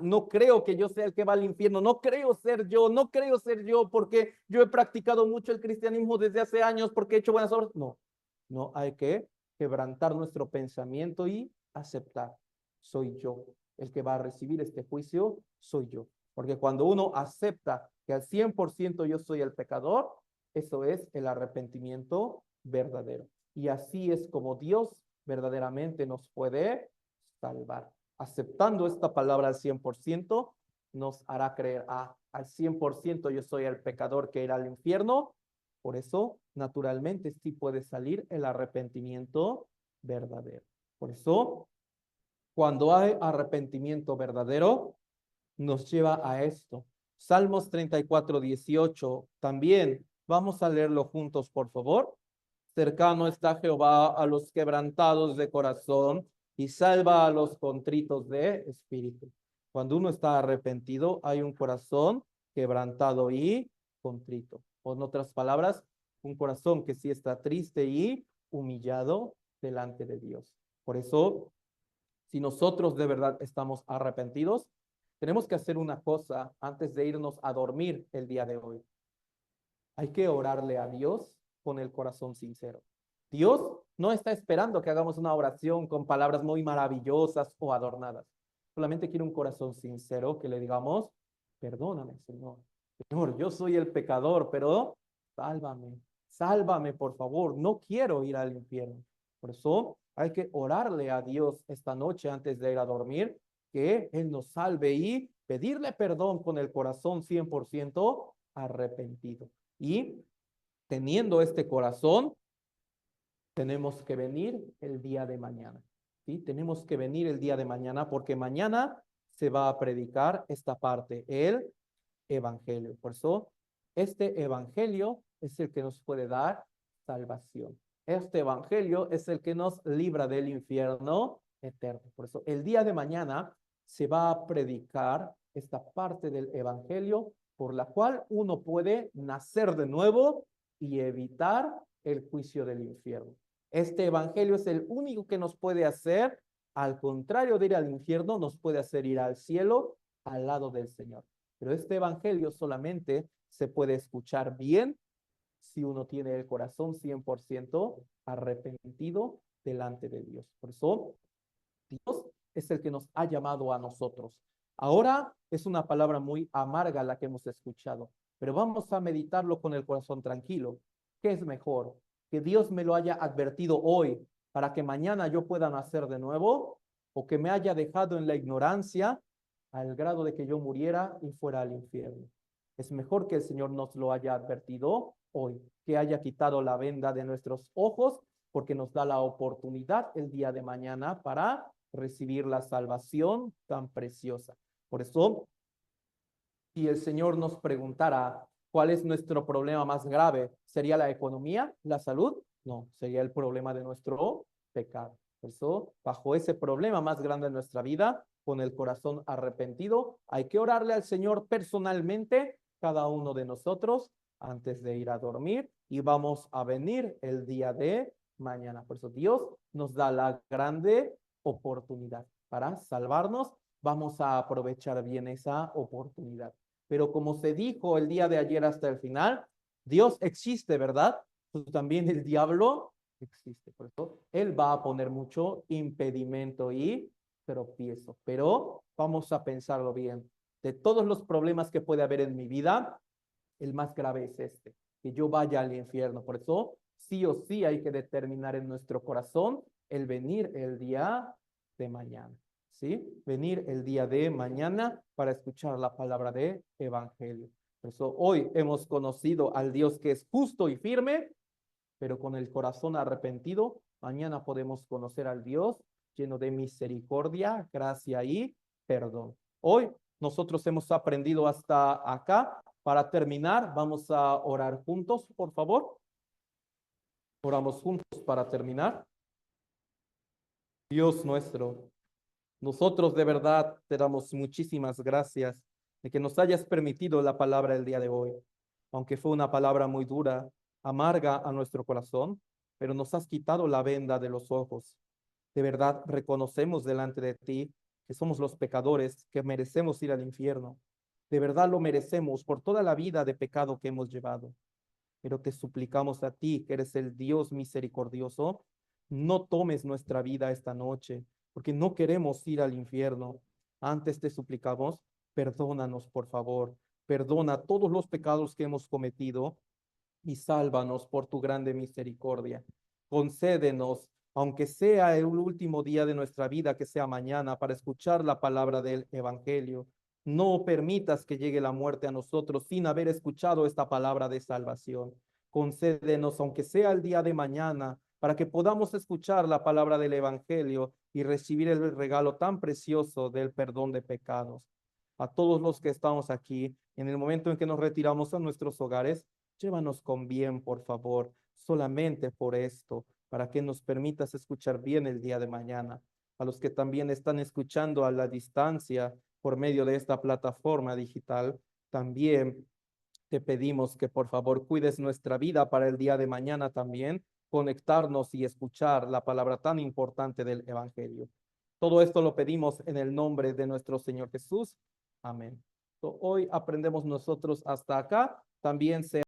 No creo que yo sea el que va al infierno, no creo ser yo, no creo ser yo porque yo he practicado mucho el cristianismo desde hace años, porque he hecho buenas obras. No, no, hay que quebrantar nuestro pensamiento y aceptar. Soy yo el que va a recibir este juicio, soy yo. Porque cuando uno acepta que al 100% yo soy el pecador, eso es el arrepentimiento verdadero. Y así es como Dios verdaderamente nos puede salvar. Aceptando esta palabra al 100%, nos hará creer, al 100% yo soy el pecador que irá al infierno. Por eso, naturalmente, sí puede salir el arrepentimiento verdadero. Por eso, cuando hay arrepentimiento verdadero, nos lleva a esto. Salmos 34:18. También vamos a leerlo juntos, por favor. Cercano está Jehová a los quebrantados de corazón y salva a los contritos de espíritu. Cuando uno está arrepentido, hay un corazón quebrantado y contrito. O en otras palabras, un corazón que sí está triste y humillado delante de Dios. Por eso, si nosotros de verdad estamos arrepentidos, tenemos que hacer una cosa antes de irnos a dormir el día de hoy. Hay que orarle a Dios con el corazón sincero. Dios no está esperando que hagamos una oración con palabras muy maravillosas o adornadas. Solamente quiere un corazón sincero que le digamos, perdóname, Señor. Señor, yo soy el pecador, pero sálvame, sálvame, por favor. No quiero ir al infierno. Por eso hay que orarle a Dios esta noche antes de ir a dormir, que Él nos salve y pedirle perdón con el corazón 100% arrepentido. Y teniendo este corazón, tenemos que venir el día de mañana. ¿Sí? Tenemos que venir el día de mañana porque mañana se va a predicar esta parte, el evangelio. Por eso, este evangelio es el que nos puede dar salvación. Este evangelio es el que nos libra del infierno eterno. Por eso, el día de mañana se va a predicar esta parte del evangelio por la cual uno puede nacer de nuevo y evitar el juicio del infierno. Este evangelio es el único que nos puede hacer, al contrario de ir al infierno, nos puede hacer ir al cielo al lado del Señor. Pero este evangelio solamente se puede escuchar bien si uno tiene el corazón 100% arrepentido delante de Dios. Por eso, Dios es el que nos ha llamado a nosotros. Ahora es una palabra muy amarga la que hemos escuchado, pero vamos a meditarlo con el corazón tranquilo. ¿Qué es mejor? ¿Que Dios me lo haya advertido hoy para que mañana yo pueda nacer de nuevo? ¿O que me haya dejado en la ignorancia al grado de que yo muriera y fuera al infierno? Es mejor que el Señor nos lo haya advertido hoy, que haya quitado la venda de nuestros ojos, porque nos da la oportunidad el día de mañana para recibir la salvación tan preciosa. Por eso, si el Señor nos preguntara cuál es nuestro problema más grave, ¿sería la economía, la salud? No, sería el problema de nuestro pecado. Por eso, bajo ese problema más grande de nuestra vida, con el corazón arrepentido, hay que orarle al Señor personalmente, cada uno de nosotros, antes de ir a dormir, y vamos a venir el día de mañana. Por eso Dios nos da la grande oportunidad para salvarnos. Vamos a aprovechar bien esa oportunidad. Pero como se dijo el día de ayer hasta el final, Dios existe, ¿verdad? Pues también el diablo existe. Por eso él va a poner mucho impedimento y tropiezo. Pero vamos a pensarlo bien. De todos los problemas que puede haber en mi vida, el más grave es este, que yo vaya al infierno. Por eso, sí o sí hay que determinar en nuestro corazón el venir el día de mañana. ¿Sí? Venir el día de mañana para escuchar la palabra de evangelio. Por eso hoy hemos conocido al Dios que es justo y firme, pero con el corazón arrepentido. Mañana podemos conocer al Dios lleno de misericordia, gracia y perdón. Hoy nosotros hemos aprendido hasta acá. Para terminar, vamos a orar juntos, por favor. Oramos juntos para terminar. Dios nuestro, nosotros de verdad te damos muchísimas gracias de que nos hayas permitido la palabra el día de hoy, aunque fue una palabra muy dura, amarga a nuestro corazón, pero nos has quitado la venda de los ojos. De verdad reconocemos delante de ti que somos los pecadores, que merecemos ir al infierno. De verdad lo merecemos por toda la vida de pecado que hemos llevado. Pero te suplicamos a ti, que eres el Dios misericordioso, no tomes nuestra vida esta noche, porque no queremos ir al infierno. Antes te suplicamos, perdónanos, por favor. Perdona todos los pecados que hemos cometido y sálvanos por tu grande misericordia. Concédenos, aunque sea el último día de nuestra vida, que sea mañana, para escuchar la palabra del Evangelio. No permitas que llegue la muerte a nosotros sin haber escuchado esta palabra de salvación. Concédenos, aunque sea el día de mañana, para que podamos escuchar la palabra del Evangelio y recibir el regalo tan precioso del perdón de pecados. A todos los que estamos aquí, en el momento en que nos retiramos a nuestros hogares, llévanos con bien, por favor, solamente por esto, para que nos permitas escuchar bien el día de mañana. A los que también están escuchando a la distancia por medio de esta plataforma digital, también te pedimos que por favor cuides nuestra vida para el día de mañana también, conectarnos y escuchar la palabra tan importante del Evangelio. Todo esto lo pedimos en el nombre de nuestro Señor Jesús. Amén. Hoy aprendemos nosotros hasta acá. También se